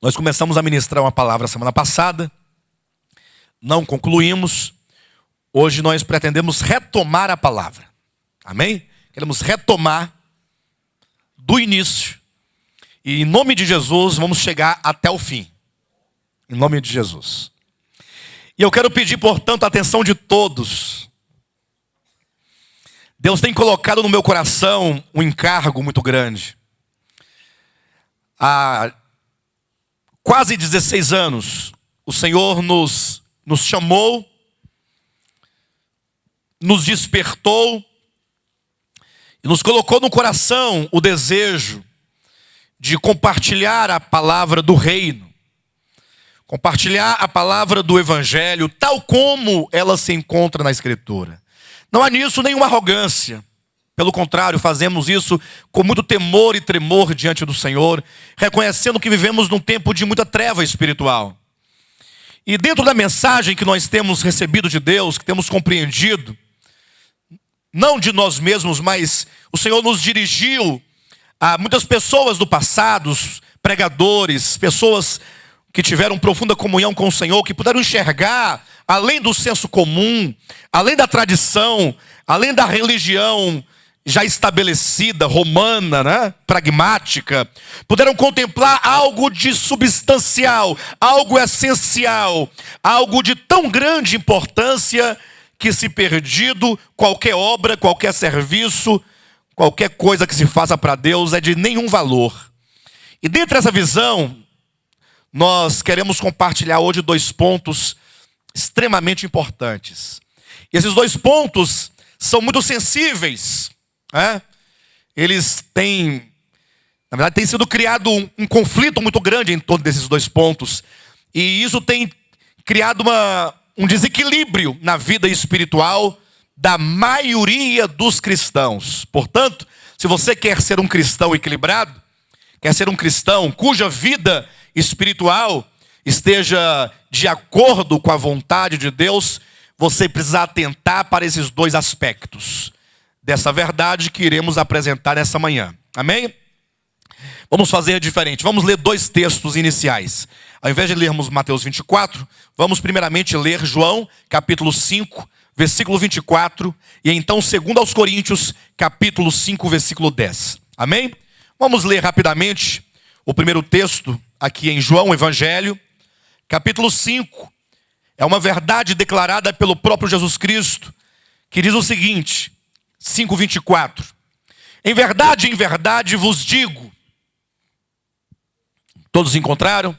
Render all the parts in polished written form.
Nós começamos a ministrar uma palavra semana passada, não concluímos. Hoje nós pretendemos retomar a palavra. Amém? Queremos retomar do início. E em nome de Jesus vamos chegar até o fim. Em nome de Jesus. E eu quero pedir, portanto, a atenção de todos. Deus tem colocado no meu coração um encargo muito grande. Há quase 16 anos, o Senhor nos chamou, nos despertou e nos colocou no coração o desejo de compartilhar a palavra do reino, compartilhar a palavra do evangelho, tal como ela se encontra na Escritura. Não há nisso nenhuma arrogância. Pelo contrário, fazemos isso com muito temor e tremor diante do Senhor, reconhecendo que vivemos num tempo de muita treva espiritual. E dentro da mensagem que nós temos recebido de Deus, que temos compreendido, não de nós mesmos, mas o Senhor nos dirigiu a muitas pessoas do passado, pregadores, pessoas que tiveram profunda comunhão com o Senhor, que puderam enxergar, além do senso comum, além da tradição, além da religião já estabelecida, romana, né? Pragmática, puderam contemplar algo de substancial, algo essencial, algo de tão grande importância que, se perdido, qualquer obra, qualquer serviço, qualquer coisa que se faça para Deus é de nenhum valor. E dentro dessa visão, nós queremos compartilhar hoje 2 pontos extremamente importantes. E esses 2 pontos são muito sensíveis. Eles têm, na verdade, tem sido criado um conflito muito grande em torno desses 2 pontos. E isso tem criado um desequilíbrio na vida espiritual da maioria dos cristãos. Portanto, se você quer ser um cristão equilibrado, quer ser um cristão cuja vida espiritual esteja de acordo com a vontade de Deus, você precisa atentar para esses 2 aspectos dessa verdade que iremos apresentar nessa manhã. Amém? Vamos fazer diferente. Vamos ler 2 textos iniciais. Ao invés de lermos Mateus 24, vamos primeiramente ler João, capítulo 5, versículo 24, e então 2 aos Coríntios, capítulo 5, versículo 10. Amém? Vamos ler rapidamente o primeiro texto aqui em João, Evangelho, capítulo 5. É uma verdade declarada pelo próprio Jesus Cristo, que diz o seguinte, 5:24. Em verdade vos digo. Todos encontraram?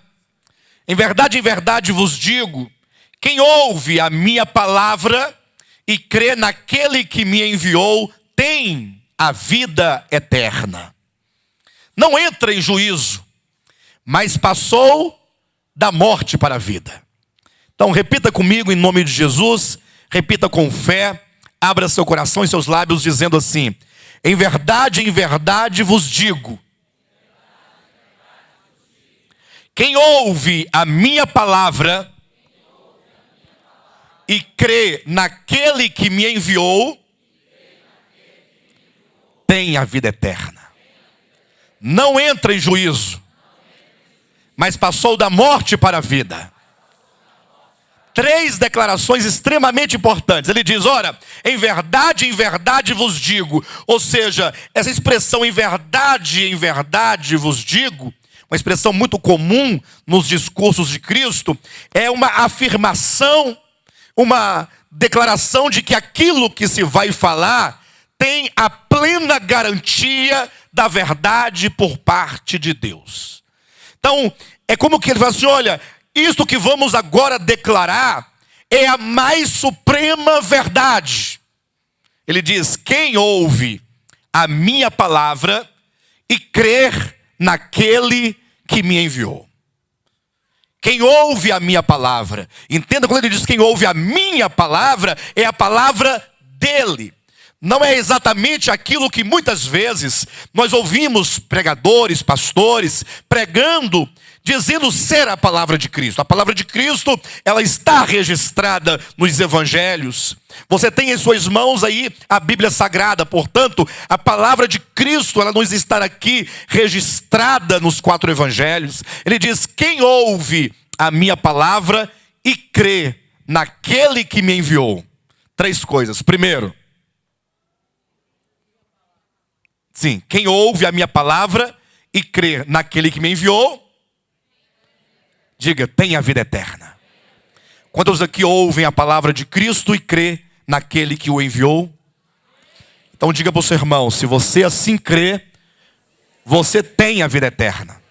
Em verdade vos digo, quem ouve a minha palavra e crê naquele que me enviou, tem a vida eterna. Não entra em juízo, mas passou da morte para a vida. Então repita comigo em nome de Jesus, repita com fé, abra seu coração e seus lábios dizendo assim: em verdade vos digo, quem ouve a minha palavra e crê naquele que me enviou, tem a vida eterna. Não entra em juízo, mas passou da morte para a vida. 3 declarações extremamente importantes. Ele diz, ora, em verdade vos digo. Ou seja, essa expressão em verdade vos digo, uma expressão muito comum nos discursos de Cristo, é uma afirmação, uma declaração de que aquilo que se vai falar tem a plena garantia da verdade por parte de Deus. Então, é como que ele fala assim, olha, isto que vamos agora declarar é a mais suprema verdade. Ele diz, quem ouve a minha palavra e crer naquele que me enviou. Quem ouve a minha palavra. Entenda quando ele diz quem ouve a minha palavra, é a palavra dele. não é exatamente aquilo que muitas vezes nós ouvimos pregadores, pastores, pregando, dizendo ser a palavra de Cristo. A palavra de Cristo, ela está registrada nos evangelhos. Você tem em suas mãos aí a Bíblia Sagrada, portanto, a palavra de Cristo, ela não está aqui registrada nos 4 evangelhos. Ele diz: quem ouve a minha palavra e crê naquele que me enviou. 3 coisas. Primeiro, sim, quem ouve a minha palavra e crê naquele que me enviou, diga, tem a vida eterna. Quantos aqui ouvem a palavra de Cristo e crê naquele que o enviou? Então diga para o seu irmão, se você assim crê, você tem a vida eterna.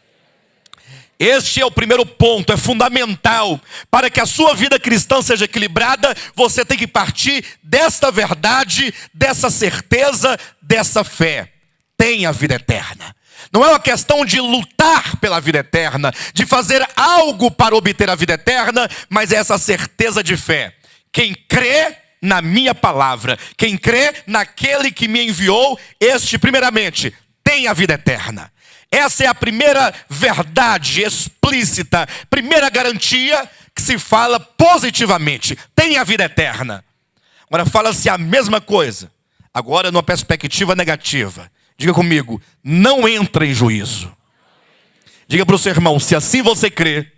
Este é o primeiro ponto, é fundamental. Para que a sua vida cristã seja equilibrada, você tem que partir desta verdade, dessa certeza, dessa fé. Tem a vida eterna. Não é uma questão de lutar pela vida eterna, de fazer algo para obter a vida eterna, mas é essa certeza de fé. Quem crê na minha palavra, quem crê naquele que me enviou, este primeiramente tem a vida eterna. Essa é a primeira verdade explícita, primeira garantia que se fala positivamente. Tem a vida eterna. Agora fala-se a mesma coisa, agora numa perspectiva negativa. Diga comigo, não entra em juízo. Diga para o seu irmão, se assim você crê,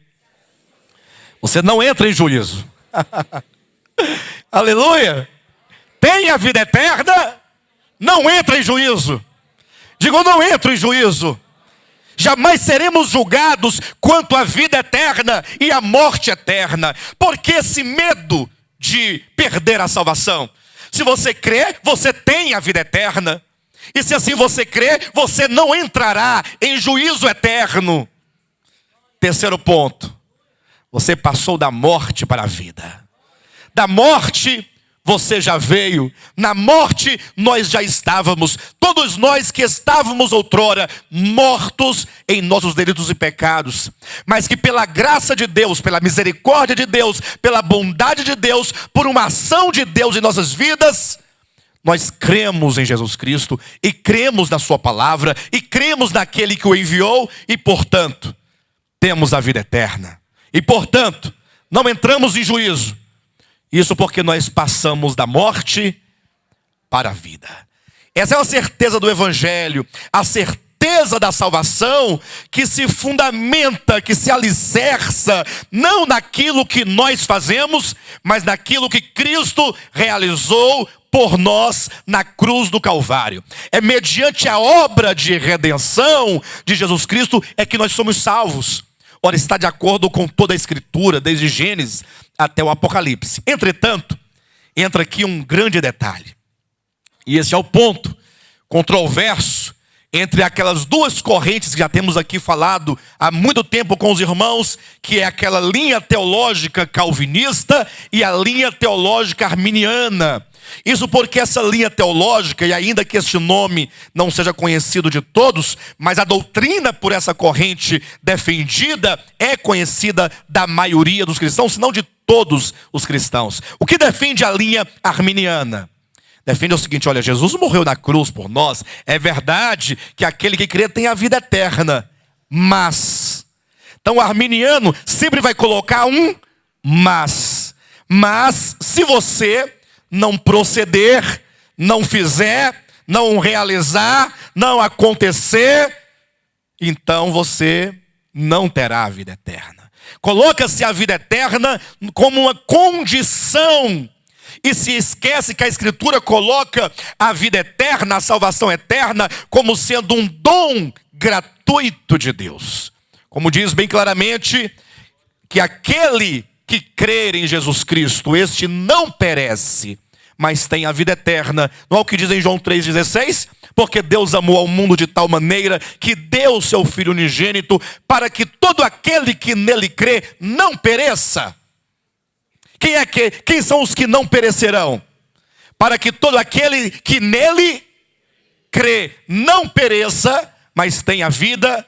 você não entra em juízo. Aleluia. Tem a vida eterna, não entra em juízo. Diga, não entra em juízo. Jamais seremos julgados quanto à vida eterna e à morte eterna. Por que esse medo de perder a salvação? Se você crê, você tem a vida eterna. E se assim você crê, você não entrará em juízo eterno. Terceiro ponto, você passou da morte para a vida. Da morte você já veio, na morte nós já estávamos, todos nós que estávamos outrora mortos em nossos delitos e pecados, mas que pela graça de Deus, pela misericórdia de Deus, pela bondade de Deus, por uma ação de Deus em nossas vidas, nós cremos em Jesus Cristo e cremos na sua palavra e cremos naquele que o enviou e, portanto, temos a vida eterna. E, portanto, não entramos em juízo. Isso porque nós passamos da morte para a vida. Essa é a certeza do Evangelho, a certeza da salvação que se fundamenta, que se alicerça, não naquilo que nós fazemos, mas naquilo que Cristo realizou por nós na cruz do Calvário. É mediante a obra de redenção de Jesus Cristo é que nós somos salvos. Ora, está de acordo com toda a Escritura, desde Gênesis até o Apocalipse. Entretanto, entra aqui um grande detalhe. E esse é o ponto controverso entre aquelas 2 correntes que já temos aqui falado há muito tempo com os irmãos, que é aquela linha teológica calvinista e a linha teológica arminiana. Isso porque essa linha teológica, e ainda que este nome não seja conhecido de todos, mas a doutrina por essa corrente defendida é conhecida da maioria dos cristãos, se não de todos os cristãos. O que defende a linha arminiana? Defende o seguinte, olha, Jesus morreu na cruz por nós, é verdade que aquele que crê tem a vida eterna, mas, então o arminiano sempre vai colocar um mas se você não proceder, não fizer, não realizar, não acontecer, então você não terá a vida eterna. Coloca-se a vida eterna como uma condição e se esquece que a Escritura coloca a vida eterna, a salvação eterna, como sendo um dom gratuito de Deus. Como diz bem claramente, que aquele que crer em Jesus Cristo, este não perece, mas tem a vida eterna. Não é o que diz em João 3,16? Porque Deus amou ao mundo de tal maneira que deu o seu Filho unigênito para que todo aquele que nele crê não pereça. Quem são os que não perecerão? Para que todo aquele que nele crê não pereça, mas tenha vida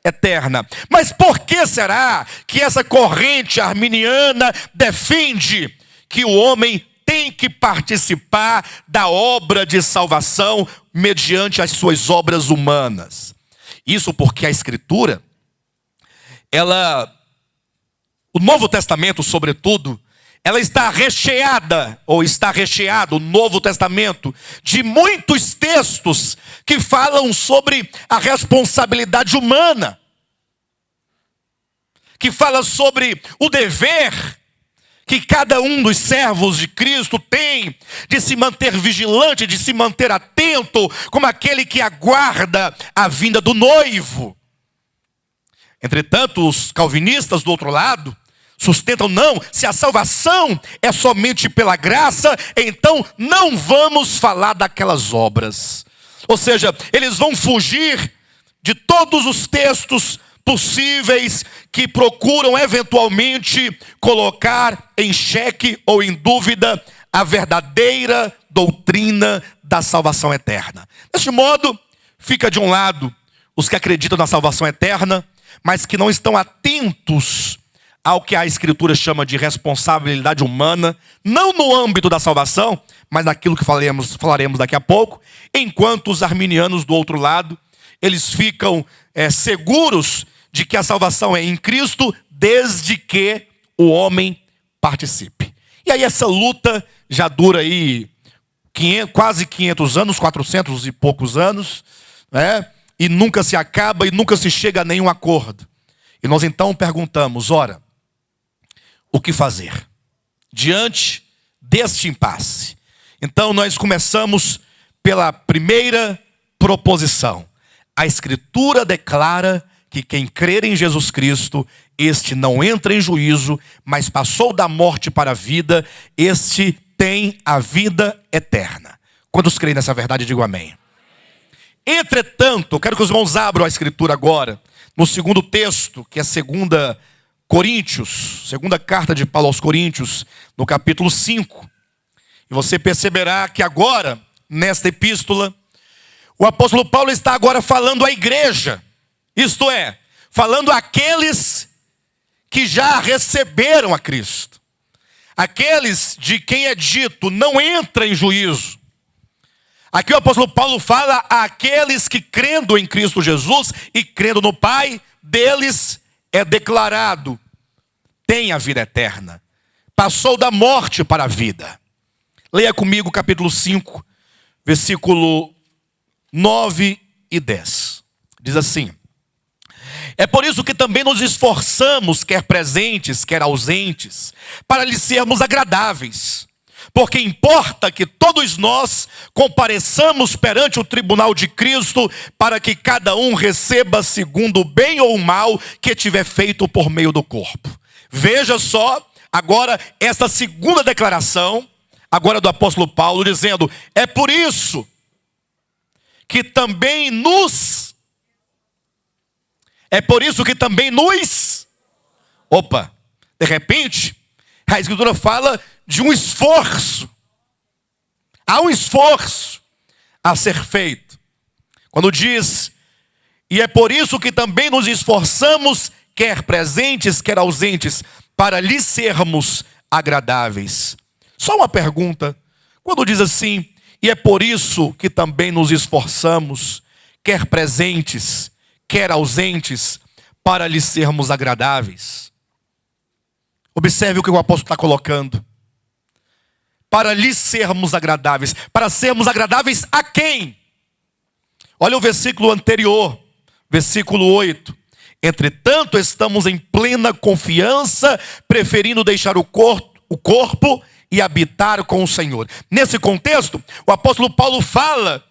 eterna. Mas por que será que essa corrente arminiana defende que o homem tem que participar da obra de salvação mediante as suas obras humanas. Isso porque a Escritura, o Novo Testamento, sobretudo, ela está recheada, ou está recheado, o Novo Testamento, de muitos textos que falam sobre a responsabilidade humana, que fala sobre o dever que cada um dos servos de Cristo tem de se manter vigilante, de se manter atento, como aquele que aguarda a vinda do noivo. Entretanto, os calvinistas, do outro lado, sustentam, não, se a salvação é somente pela graça, então não vamos falar daquelas obras. Ou seja, eles vão fugir de todos os textos possíveis que procuram eventualmente colocar em xeque ou em dúvida a verdadeira doutrina da salvação eterna. Deste modo, fica de um lado os que acreditam na salvação eterna, mas que não estão atentos ao que a Escritura chama de responsabilidade humana, não no âmbito da salvação, mas naquilo que falaremos daqui a pouco, enquanto os arminianos do outro lado, eles ficam seguros de que a salvação é em Cristo, desde que o homem participe. E aí essa luta já dura aí quase 500 anos, 400 e poucos anos, né? E nunca se acaba e nunca se chega a nenhum acordo. E nós então perguntamos, ora, o que fazer diante deste impasse? Então nós começamos pela primeira proposição. A Escritura declara que quem crer em Jesus Cristo, este não entra em juízo, mas passou da morte para a vida, este tem a vida eterna. Quantos creem nessa verdade, digo amém. Entretanto, eu quero que os irmãos abram a Escritura agora, no segundo texto, que é 2 Coríntios, segunda carta de Paulo aos Coríntios, no capítulo 5. E você perceberá que agora, nesta epístola, o apóstolo Paulo está agora falando à igreja. Isto é, falando àqueles que já receberam a Cristo. Aqueles de quem é dito, não entra em juízo. Aqui o apóstolo Paulo fala àqueles que crendo em Cristo Jesus e crendo no Pai, deles é declarado, tem a vida eterna. Passou da morte para a vida. Leia comigo o capítulo 5, versículo 9 e 10. Diz assim: é por isso que também nos esforçamos, quer presentes, quer ausentes, para lhe sermos agradáveis. Porque importa que todos nós compareçamos perante o tribunal de Cristo, para que cada um receba segundo o bem ou o mal que tiver feito por meio do corpo. Veja só, agora, essa segunda declaração, agora do apóstolo Paulo, dizendo, é por isso que também nos... Opa, de repente, a Escritura fala de um esforço. Há um esforço a ser feito. Quando diz, e é por isso que também nos esforçamos, quer presentes, quer ausentes, para lhe sermos agradáveis. Só uma pergunta. Quando diz assim, e é por isso que também nos esforçamos, quer presentes, quer ausentes, para lhe sermos agradáveis. Observe o que o apóstolo está colocando. Para lhe sermos agradáveis. Para sermos agradáveis a quem? Olha o versículo anterior, versículo 8. Entretanto, estamos em plena confiança, preferindo deixar o corpo e habitar com o Senhor. Nesse contexto, o apóstolo Paulo fala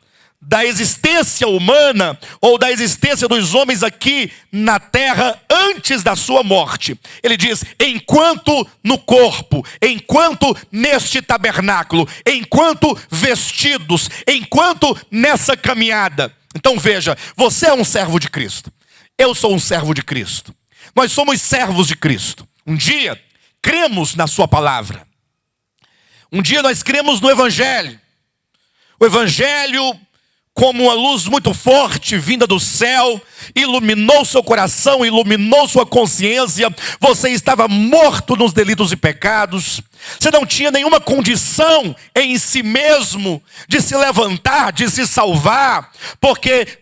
da existência humana ou da existência dos homens aqui na terra antes da sua morte. Ele diz, enquanto no corpo, enquanto neste tabernáculo, enquanto vestidos, enquanto nessa caminhada. Então veja, você é um servo de Cristo. Eu sou um servo de Cristo. Nós somos servos de Cristo. Um dia, cremos na sua palavra. Um dia nós cremos no Evangelho. O Evangelho como uma luz muito forte vinda do céu, iluminou seu coração, iluminou sua consciência. Você estava morto nos delitos e pecados. Você não tinha nenhuma condição em si mesmo de se levantar, de se salvar, porque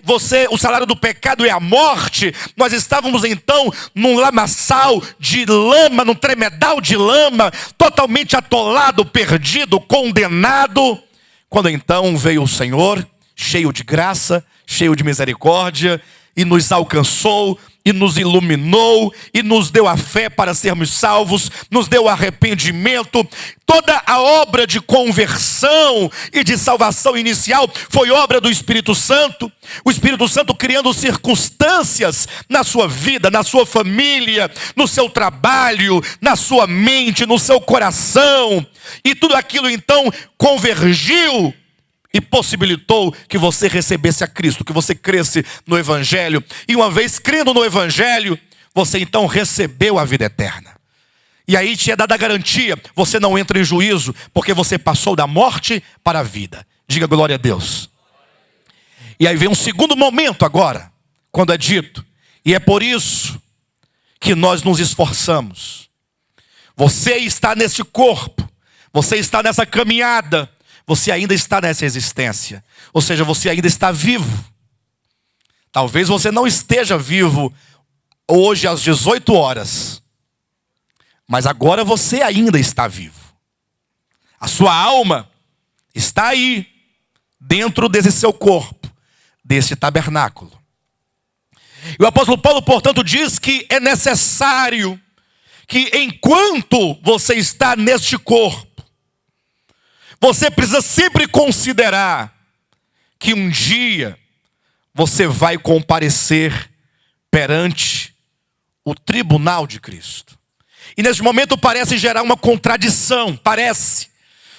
o salário do pecado é a morte. Nós estávamos então num lamaçal de lama, num tremedal de lama, totalmente atolado, perdido, condenado. Quando então veio o Senhor, cheio de graça, cheio de misericórdia, e nos alcançou, e nos iluminou, e nos deu a fé para sermos salvos, nos deu arrependimento. Toda a obra de conversão e de salvação inicial foi obra do Espírito Santo. O Espírito Santo criando circunstâncias na sua vida, na sua família, no seu trabalho, na sua mente, no seu coração. E tudo aquilo então convergiu e possibilitou que você recebesse a Cristo, que você cresce no Evangelho. E uma vez crendo no Evangelho, você então recebeu a vida eterna. E aí te é dada a garantia, você não entra em juízo, porque você passou da morte para a vida. Diga glória a Deus. E aí vem um segundo momento agora, quando é dito, e é por isso que nós nos esforçamos. Você está nesse corpo, você está nessa caminhada, você ainda está nessa existência. Ou seja, você ainda está vivo. Talvez você não esteja vivo hoje às 18 horas. Mas agora você ainda está vivo. A sua alma está aí, dentro desse seu corpo, desse tabernáculo. E o apóstolo Paulo, portanto, diz que é necessário que enquanto você está neste corpo, você precisa sempre considerar que um dia você vai comparecer perante o tribunal de Cristo. E nesse momento parece gerar uma contradição, parece.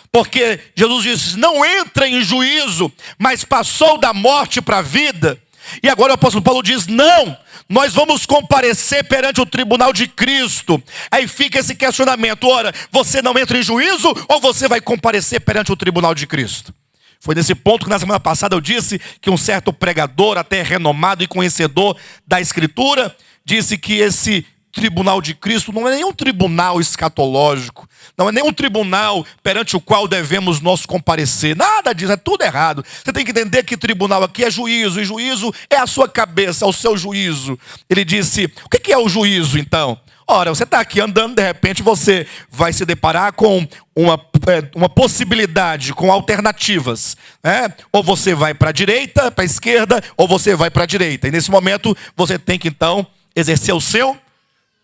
Porque Jesus disse, não entra em juízo, mas passou da morte para a vida. E agora o apóstolo Paulo diz, não, nós vamos comparecer perante o tribunal de Cristo. Aí fica esse questionamento, ora, você não entra em juízo ou você vai comparecer perante o tribunal de Cristo? Foi nesse ponto que na semana passada eu disse que um certo pregador, até renomado e conhecedor da Escritura, disse que esse tribunal de Cristo não é nenhum tribunal escatológico, não é nenhum tribunal perante o qual devemos nós comparecer, nada disso, é tudo errado. Você tem que entender que tribunal aqui é juízo, e juízo é a sua cabeça, é o seu juízo. Ele disse, o que é o juízo então? Ora, você está aqui andando, de repente você vai se deparar com uma possibilidade, com alternativas, né? Ou você vai para a direita, para a esquerda, ou você vai para a direita. E nesse momento você tem que então exercer o seu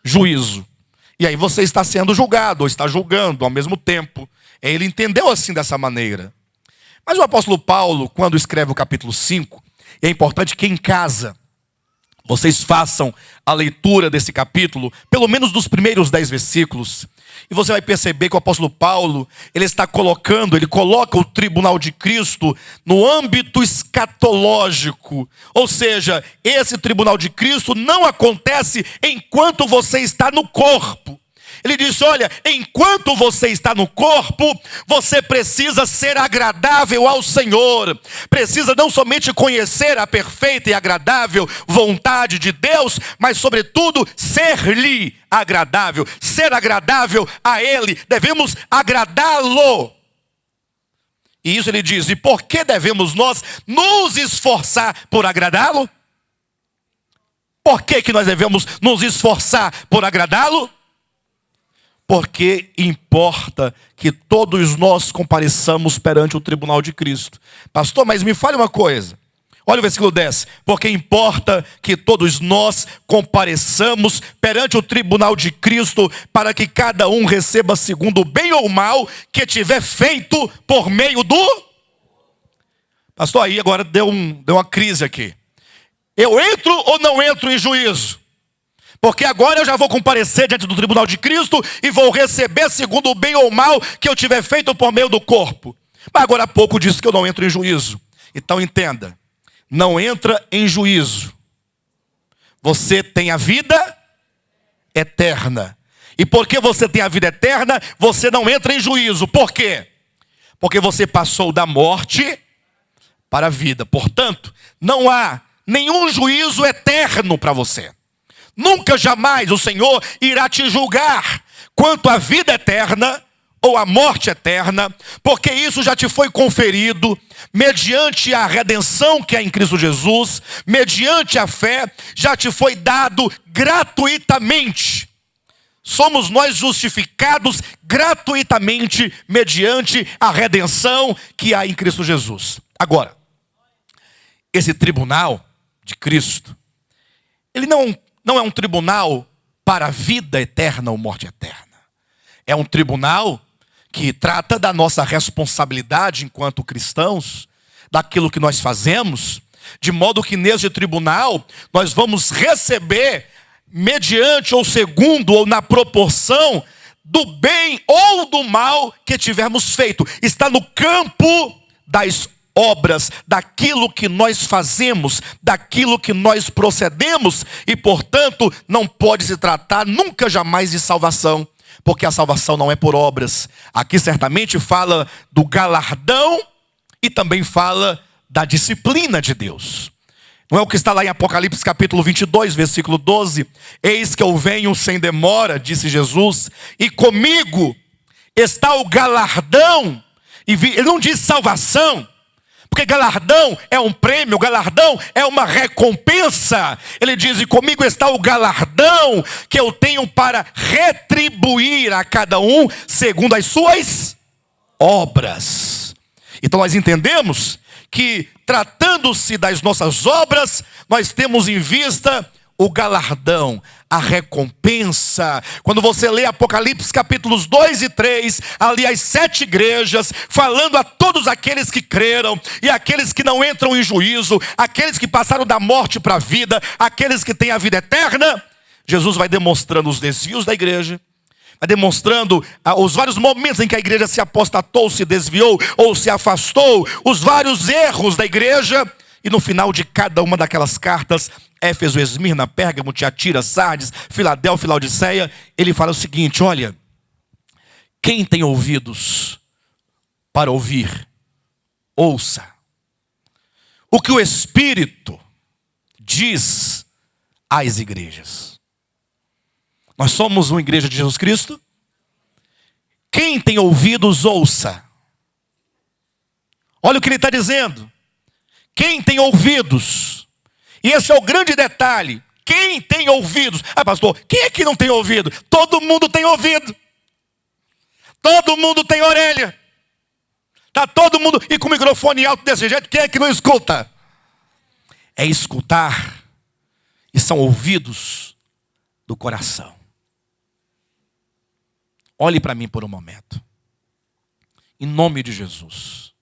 juízo. E aí você está sendo julgado, ou está julgando ao mesmo tempo. Ele entendeu assim dessa maneira. Mas o apóstolo Paulo, quando escreve o capítulo 5, é importante que em casa vocês façam a leitura desse capítulo, pelo menos dos primeiros 10 versículos. E você vai perceber que o apóstolo Paulo, ele coloca o tribunal de Cristo no âmbito escatológico. Ou seja, esse tribunal de Cristo não acontece enquanto você está no corpo. Ele diz, olha, enquanto você está no corpo, você precisa ser agradável ao Senhor. Precisa não somente conhecer a perfeita e agradável vontade de Deus, mas sobretudo ser-lhe agradável. Ser agradável a Ele, devemos agradá-lo. E isso ele diz, e por que devemos nós nos esforçar por agradá-lo? Por que nós devemos nos esforçar por agradá-lo? Porque importa que todos nós compareçamos perante o tribunal de Cristo. Pastor, mas me fale uma coisa. Olha o versículo 10. Porque importa que todos nós compareçamos perante o tribunal de Cristo, para que cada um receba segundo o bem ou o mal que tiver feito por meio do... Pastor, aí agora deu uma crise aqui. Eu entro ou não entro em juízo? Porque agora eu já vou comparecer diante do tribunal de Cristo e vou receber segundo o bem ou o mal que eu tiver feito por meio do corpo. Mas agora há pouco disse que eu não entro em juízo. Então entenda, não entra em juízo. Você tem a vida eterna. E porque você tem a vida eterna, você não entra em juízo. Por quê? Porque você passou da morte para a vida. Portanto, não há nenhum juízo eterno para você. Nunca, jamais o Senhor irá te julgar quanto à vida eterna ou à morte eterna, porque isso já te foi conferido mediante a redenção que é em Cristo Jesus, mediante a fé, já te foi dado gratuitamente. Somos nós justificados gratuitamente mediante a redenção que há em Cristo Jesus. Agora, esse tribunal de Cristo, ele não é um tribunal para a vida eterna ou morte eterna. É um tribunal que trata da nossa responsabilidade enquanto cristãos, daquilo que nós fazemos, de modo que nesse tribunal nós vamos receber, mediante ou segundo ou na proporção do bem ou do mal que tivermos feito. Está no campo das obras, daquilo que nós fazemos, daquilo que nós procedemos, e portanto não pode se tratar nunca jamais de salvação, porque a salvação não é por obras. Aqui certamente fala do galardão e também fala da disciplina de Deus. Não é o que está lá em Apocalipse capítulo 22, versículo 12? Eis que eu venho sem demora, disse Jesus, e comigo está o galardão. Ele não diz salvação, porque galardão é um prêmio, galardão é uma recompensa. Ele diz, e comigo está o galardão que eu tenho para retribuir a cada um segundo as suas obras. Então nós entendemos que, tratando-se das nossas obras, nós temos em vista o galardão, a recompensa. Quando você lê Apocalipse capítulos 2 e 3, ali as 7 igrejas, falando a todos aqueles que creram, e aqueles que não entram em juízo, aqueles que passaram da morte para a vida, aqueles que têm a vida eterna, Jesus vai demonstrando os desvios da igreja, vai demonstrando os vários momentos em que a igreja se apostatou, se desviou ou se afastou, os vários erros da igreja, e no final de cada uma daquelas cartas, Éfeso, Esmirna, Pérgamo, Tiatira, Sardes, Filadélfia, Laodiceia, ele fala o seguinte: olha, quem tem ouvidos para ouvir, ouça o que o Espírito diz às igrejas. Nós somos uma igreja de Jesus Cristo. Quem tem ouvidos, ouça. Olha o que ele está dizendo. Quem tem ouvidos, e esse é o grande detalhe, quem tem ouvidos? Ah, pastor, quem é que não tem ouvido? Todo mundo tem ouvido. Todo mundo tem orelha. Está todo mundo, e com o microfone alto desse jeito, quem é que não escuta? É escutar, e são ouvidos do coração. Olhe para mim por um momento. Em nome de Jesus.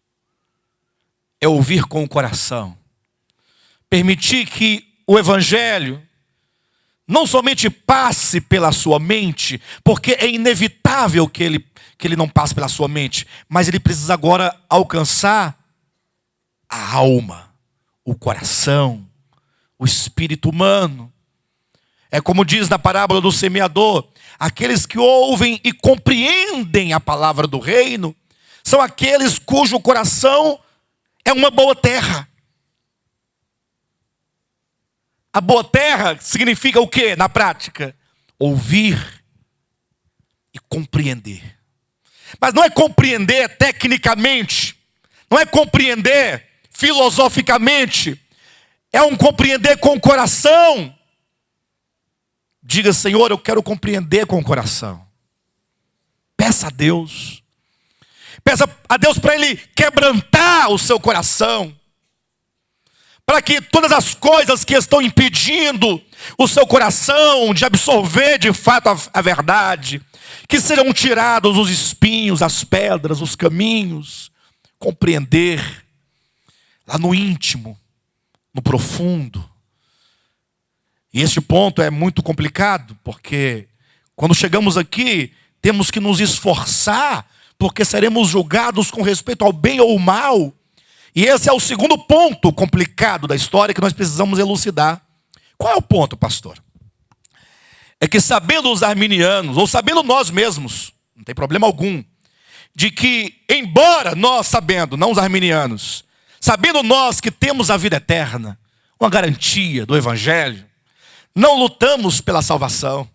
É ouvir com o coração. Permitir que o Evangelho não somente passe pela sua mente, porque é inevitável que ele não passe pela sua mente, mas ele precisa agora alcançar a alma, o coração, o espírito humano. É como diz na parábola do semeador: aqueles que ouvem e compreendem a palavra do reino são aqueles cujo coração é uma boa terra. A boa terra significa o quê na prática? Ouvir e compreender. Mas não é compreender tecnicamente, não é compreender filosoficamente, é um compreender com o coração. Diga: Senhor, eu quero compreender com o coração. Peça a Deus. Peça a Deus para Ele quebrantar o seu coração, para que todas as coisas que estão impedindo o seu coração de absorver de fato a verdade, que serão tirados os espinhos, as pedras, os caminhos. Compreender lá no íntimo, no profundo. E este ponto é muito complicado, porque quando chegamos aqui, temos que nos esforçar, porque seremos julgados com respeito ao bem ou ao mal. E esse é o segundo ponto complicado da história que nós precisamos elucidar. Qual é o ponto, pastor? É que, sabendo os arminianos, ou sabendo nós mesmos, não tem problema algum, de que, embora nós sabendo, não os arminianos, sabendo nós que temos a vida eterna, uma garantia do Evangelho, não lutamos pela salvação,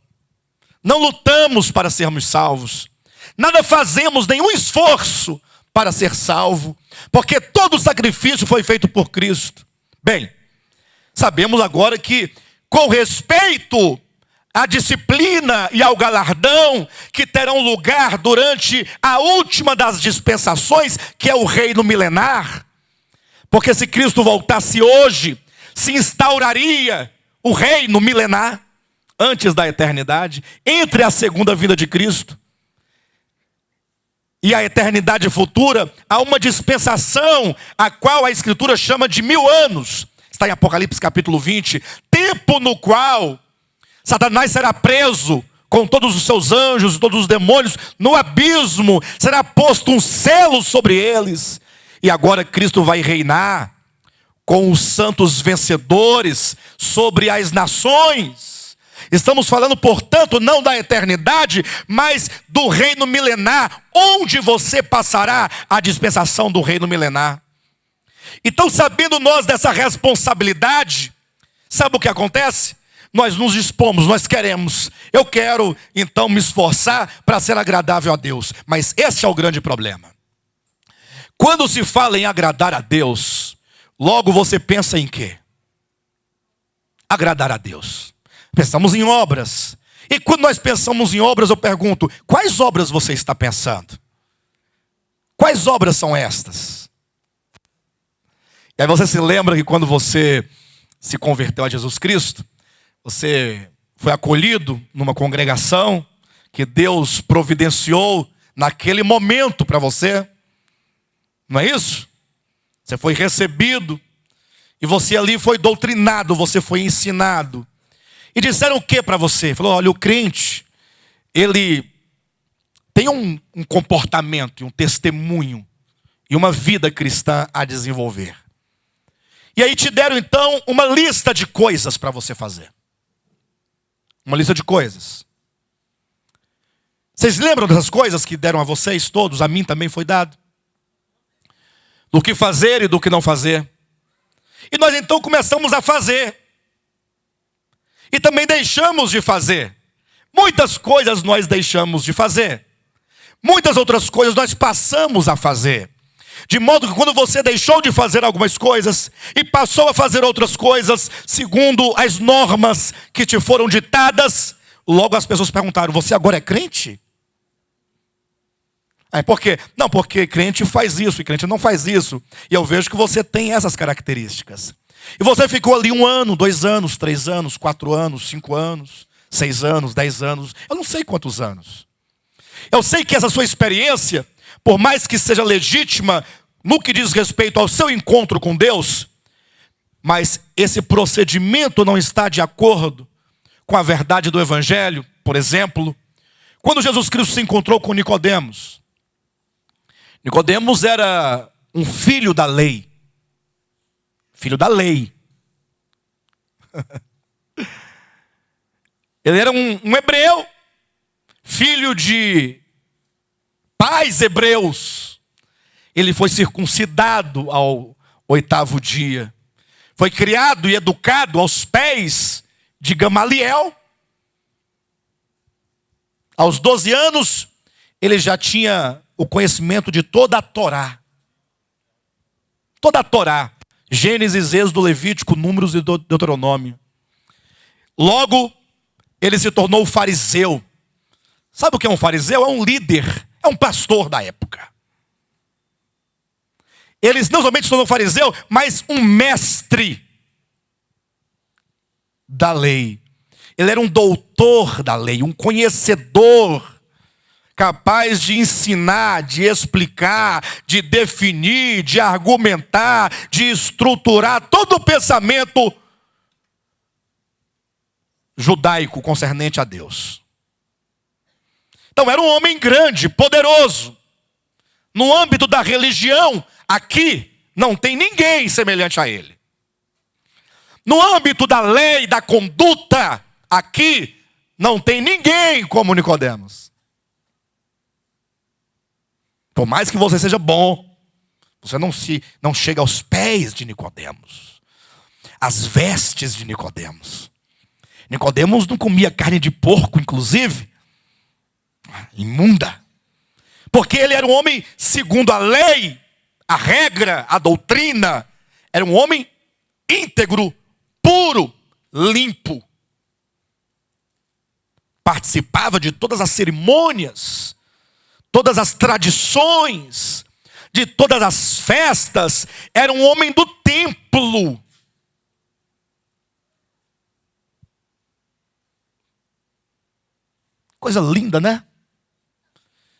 não lutamos para sermos salvos, nada fazemos, nenhum esforço para ser salvo, porque todo o sacrifício foi feito por Cristo. Bem, sabemos agora que, com respeito à disciplina e ao galardão que terão lugar durante a última das dispensações, que é o reino milenar, porque se Cristo voltasse hoje, se instauraria o reino milenar, antes da eternidade, entre a segunda vinda de Cristo e a eternidade futura, há uma dispensação, a qual a Escritura chama de 1000 anos. Está em Apocalipse capítulo 20. Tempo no qual Satanás será preso com todos os seus anjos e todos os demônios no abismo. Será posto um selo sobre eles. E agora Cristo vai reinar com os santos vencedores sobre as nações. Estamos falando, portanto, não da eternidade, mas do reino milenar, onde você passará a dispensação do reino milenar. Então, sabendo nós dessa responsabilidade, sabe o que acontece? Nós nos dispomos, nós queremos. Eu quero, então, me esforçar para ser agradável a Deus. Mas esse é o grande problema. Quando se fala em agradar a Deus, logo você pensa em quê? Agradar a Deus. Pensamos em obras. E quando nós pensamos em obras, eu pergunto, quais obras você está pensando? Quais obras são estas? E aí você se lembra que quando você se converteu a Jesus Cristo, você foi acolhido numa congregação que Deus providenciou naquele momento para você. Não é isso? Você foi recebido e você ali foi doutrinado, você foi ensinado. E disseram o que para você? Falou, olha, o crente, ele tem um comportamento, um testemunho e uma vida cristã a desenvolver. E aí te deram então uma lista de coisas para você fazer. Uma lista de coisas. Vocês lembram dessas coisas que deram a vocês todos? A mim também foi dado. Do que fazer e do que não fazer. E nós então começamos a fazer. E também deixamos de fazer. Muitas coisas nós deixamos de fazer. Muitas outras coisas nós passamos a fazer. De modo que quando você deixou de fazer algumas coisas e passou a fazer outras coisas, segundo as normas que te foram ditadas, logo as pessoas perguntaram, você agora é crente? Por quê? Não, porque crente faz isso e crente não faz isso. E eu vejo que você tem essas características. E você ficou ali 1 ano, 2 anos, 3 anos, 4 anos, 5 anos, 6 anos, 10 anos. Eu não sei quantos anos. Eu sei que essa sua experiência, por mais que seja legítima no que diz respeito ao seu encontro com Deus, mas esse procedimento não está de acordo com a verdade do Evangelho. Por exemplo, quando Jesus Cristo se encontrou com Nicodemos. Nicodemos era um filho da lei. Filho da lei. Ele era um hebreu, filho de pais hebreus. Ele foi circuncidado ao 8º dia. Foi criado e educado aos pés de Gamaliel. Aos 12 anos, ele já tinha o conhecimento de toda a Torá. Toda a Torá. Gênesis, Êxodo, Levítico, Números e Deuteronômio. Logo, ele se tornou fariseu. Sabe o que é um fariseu? É um líder, é um pastor da época. Ele não somente se tornou fariseu, mas um mestre da lei. Ele era um doutor da lei, um conhecedor, capaz de ensinar, de explicar, de definir, de argumentar, de estruturar todo o pensamento judaico concernente a Deus. Então era um homem grande, poderoso. No âmbito da religião, aqui não tem ninguém semelhante a ele. No âmbito da lei, da conduta, aqui não tem ninguém como Nicodemos. Por mais que você seja bom, Você não chega aos pés de Nicodemos, às vestes de Nicodemos. Nicodemos não comia carne de porco, inclusive, imunda, porque ele era um homem segundo a lei, a regra, a doutrina. Era um homem íntegro, puro, limpo. Participava de todas as cerimônias, todas as tradições, de todas as festas. Era um homem do templo. Coisa linda, né?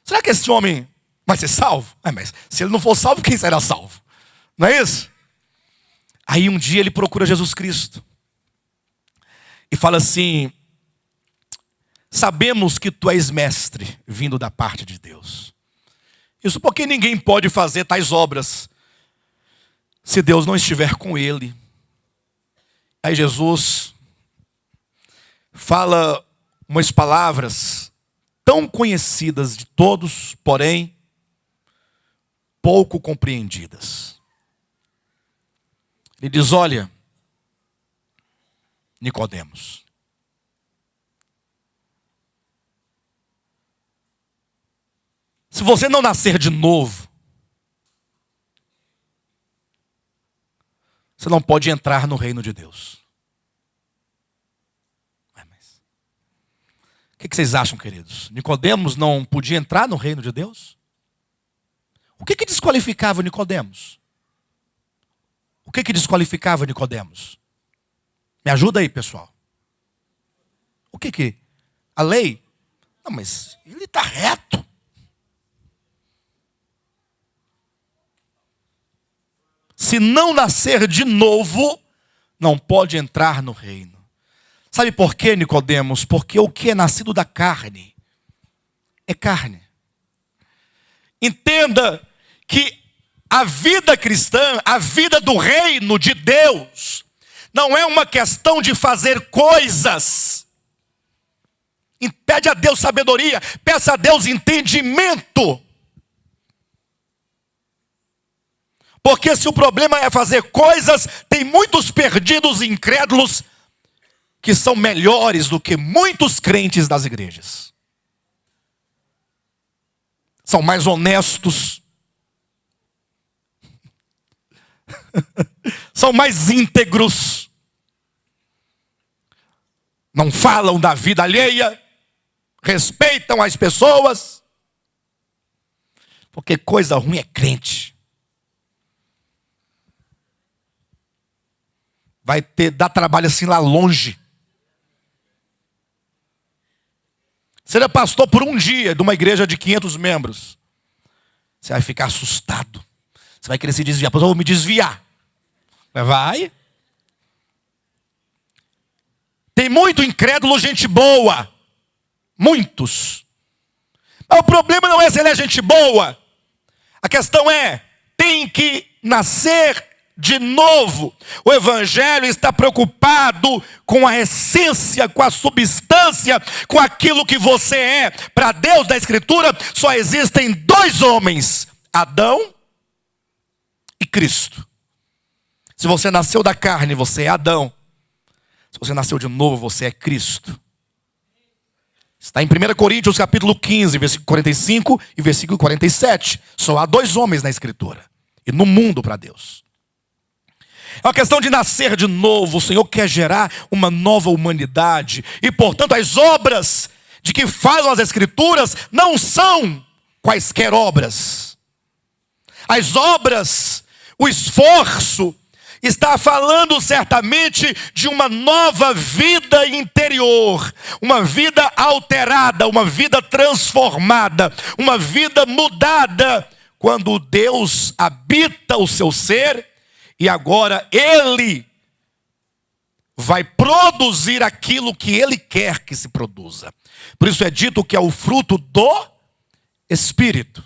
Será que esse homem vai ser salvo? Mas se ele não for salvo, quem será salvo? Não é isso? Aí um dia ele procura Jesus Cristo e fala assim: sabemos que tu és mestre, vindo da parte de Deus. Isso porque ninguém pode fazer tais obras se Deus não estiver com ele. Aí Jesus fala umas palavras tão conhecidas de todos, porém pouco compreendidas. Ele diz: olha, Nicodemos, se você não nascer de novo, você não pode entrar no reino de Deus. O que vocês acham, queridos? Nicodemos não podia entrar no reino de Deus? O que desqualificava Nicodemos? O que desqualificava Nicodemos? Me ajuda aí, pessoal. O que? A lei? Não, mas ele está reto. Se não nascer de novo, não pode entrar no reino. Sabe por quê, Nicodemos? Porque o que é nascido da carne é carne. Entenda que a vida cristã, a vida do reino de Deus, não é uma questão de fazer coisas. Pede a Deus sabedoria, peça a Deus entendimento. Porque se o problema é fazer coisas, tem muitos perdidos e incrédulos que são melhores do que muitos crentes das igrejas. São mais honestos. São mais íntegros. Não falam da vida alheia. Respeitam as pessoas. Porque coisa ruim é crente. Vai dar trabalho assim lá longe. Você é pastor por um dia de uma igreja de 500 membros. Você vai ficar assustado. Você vai querer se desviar. Pois eu vou me desviar. Vai. Tem muito incrédulo, gente boa. Muitos. Mas o problema não é se ele é gente boa. A questão é, tem que nascer de novo. O evangelho está preocupado com a essência, com a substância, com aquilo que você é. Para Deus da Escritura, só existem dois homens: Adão e Cristo. Se você nasceu da carne, você é Adão. Se você nasceu de novo, você é Cristo. Está em 1 Coríntios capítulo 15, versículo 45 e versículo 47. Só há dois homens na Escritura e no mundo para Deus. É uma questão de nascer de novo. O Senhor quer gerar uma nova humanidade. E, portanto, as obras de que falam as Escrituras não são quaisquer obras. As obras, o esforço, está falando certamente de uma nova vida interior. Uma vida alterada, uma vida transformada, uma vida mudada. Quando Deus habita o seu ser, e agora Ele vai produzir aquilo que Ele quer que se produza. Por isso é dito que é o fruto do Espírito.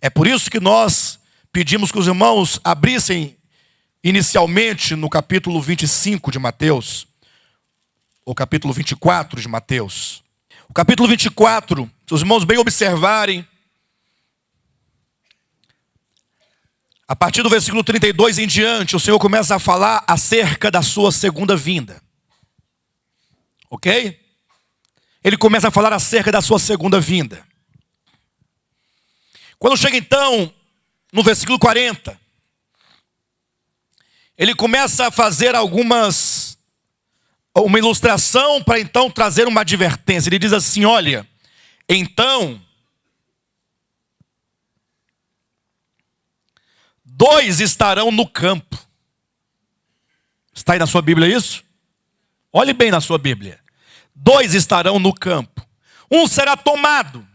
É por isso que nós pedimos que os irmãos abrissem inicialmente no capítulo 25 de Mateus, ou capítulo 24 de Mateus. O capítulo 24, se os irmãos bem observarem, A partir do versículo 32 em diante, o Senhor começa a falar acerca da sua segunda vinda. Ok? Ele começa a falar acerca da sua segunda vinda. Quando chega então, no versículo 40, ele começa a fazer uma ilustração para então trazer uma advertência. Ele diz assim, olha, então, 2 estarão no campo. Está aí na sua Bíblia isso? Olhe bem na sua Bíblia. 2 estarão no campo. Um será tomado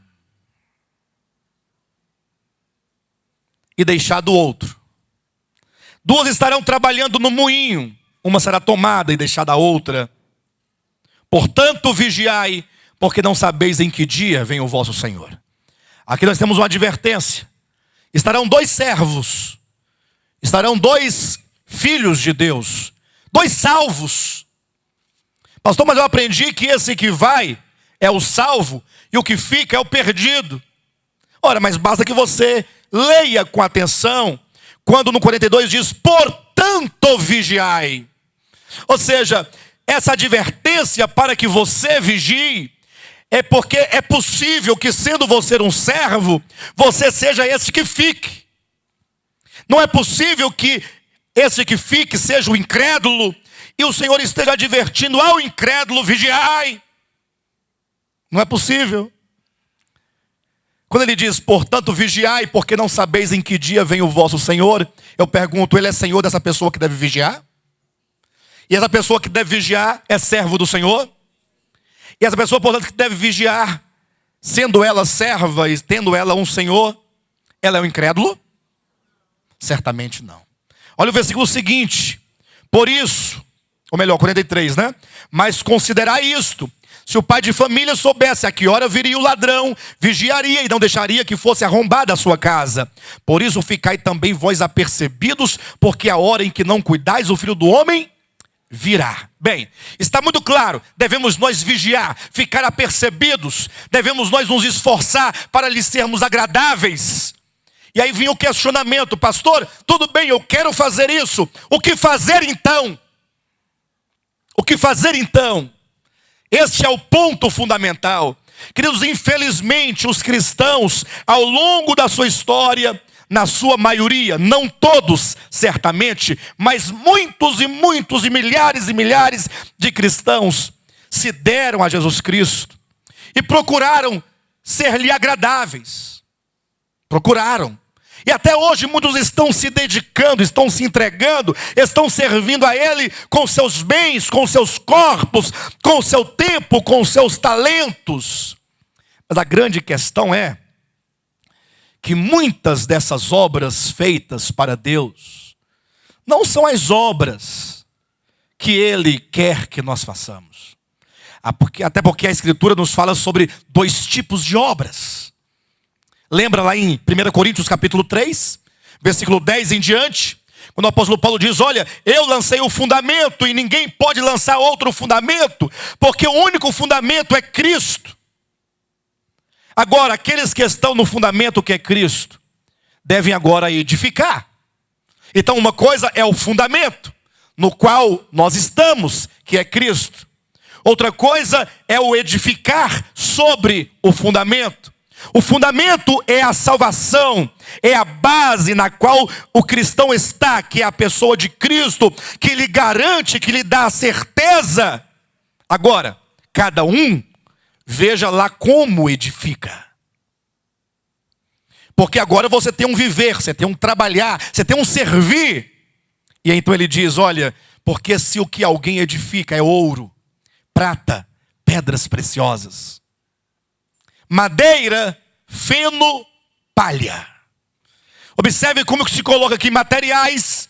e deixado o outro. 2 estarão trabalhando no moinho. Uma será tomada e deixada a outra. Portanto, vigiai, porque não sabeis em que dia vem o vosso Senhor. Aqui nós temos uma advertência. Estarão 2 servos. Estarão 2 filhos de Deus. 2 salvos. Pastor, mas eu aprendi que esse que vai é o salvo e o que fica é o perdido. Ora, mas basta que você leia com atenção quando no 42 diz, portanto vigiai. Ou seja, essa advertência para que você vigie é porque é possível que, sendo você um servo, você seja esse que fique. Não é possível que esse que fique seja o incrédulo e o Senhor esteja advertindo ao incrédulo, vigiai. Não é possível. Quando ele diz, portanto, vigiai, porque não sabeis em que dia vem o vosso Senhor, eu pergunto, ele é Senhor dessa pessoa que deve vigiar? E essa pessoa que deve vigiar é servo do Senhor? E essa pessoa, portanto, que deve vigiar, sendo ela serva e tendo ela um Senhor, ela é um incrédulo? Certamente não. Olha o versículo seguinte. Por isso, ou melhor, 43, né? Mas considerai isto. Se o pai de família soubesse a que hora viria o ladrão, vigiaria e não deixaria que fosse arrombada a sua casa. Por isso ficai também vós apercebidos, porque a hora em que não cuidais, o Filho do Homem virá. Bem, está muito claro, devemos nós vigiar, ficar apercebidos, devemos nós nos esforçar para lhe sermos agradáveis. E aí vinha o questionamento, pastor, tudo bem, eu quero fazer isso, o que fazer então? O que fazer então? Este é o ponto fundamental. Queridos, infelizmente os cristãos, ao longo da sua história, na sua maioria, não todos certamente, mas muitos e milhares de cristãos se deram a Jesus Cristo e procuraram ser-lhe agradáveis. Procuraram. E até hoje muitos estão se dedicando, estão se entregando, estão servindo a Ele com seus bens, com seus corpos, com o seu tempo, com os seus talentos. Mas a grande questão é que muitas dessas obras feitas para Deus não são as obras que Ele quer que nós façamos. Até porque a Escritura nos fala sobre 2 tipos de obras. Lembra lá em 1 Coríntios capítulo 3, versículo 10 em diante, quando o apóstolo Paulo diz, olha, eu lancei o fundamento e ninguém pode lançar outro fundamento, porque o único fundamento é Cristo. Agora, aqueles que estão no fundamento que é Cristo, devem agora edificar. Então uma coisa é o fundamento, no qual nós estamos, que é Cristo. Outra coisa é o edificar sobre o fundamento. O fundamento é a salvação, é a base na qual o cristão está, que é a pessoa de Cristo, que lhe garante, que lhe dá a certeza. Agora, cada um, veja lá como edifica. Porque agora você tem um viver, você tem um trabalhar, você tem um servir. E então ele diz, olha, porque se o que alguém edifica é ouro, prata, pedras preciosas, madeira, feno, palha. Observe como que se coloca aqui materiais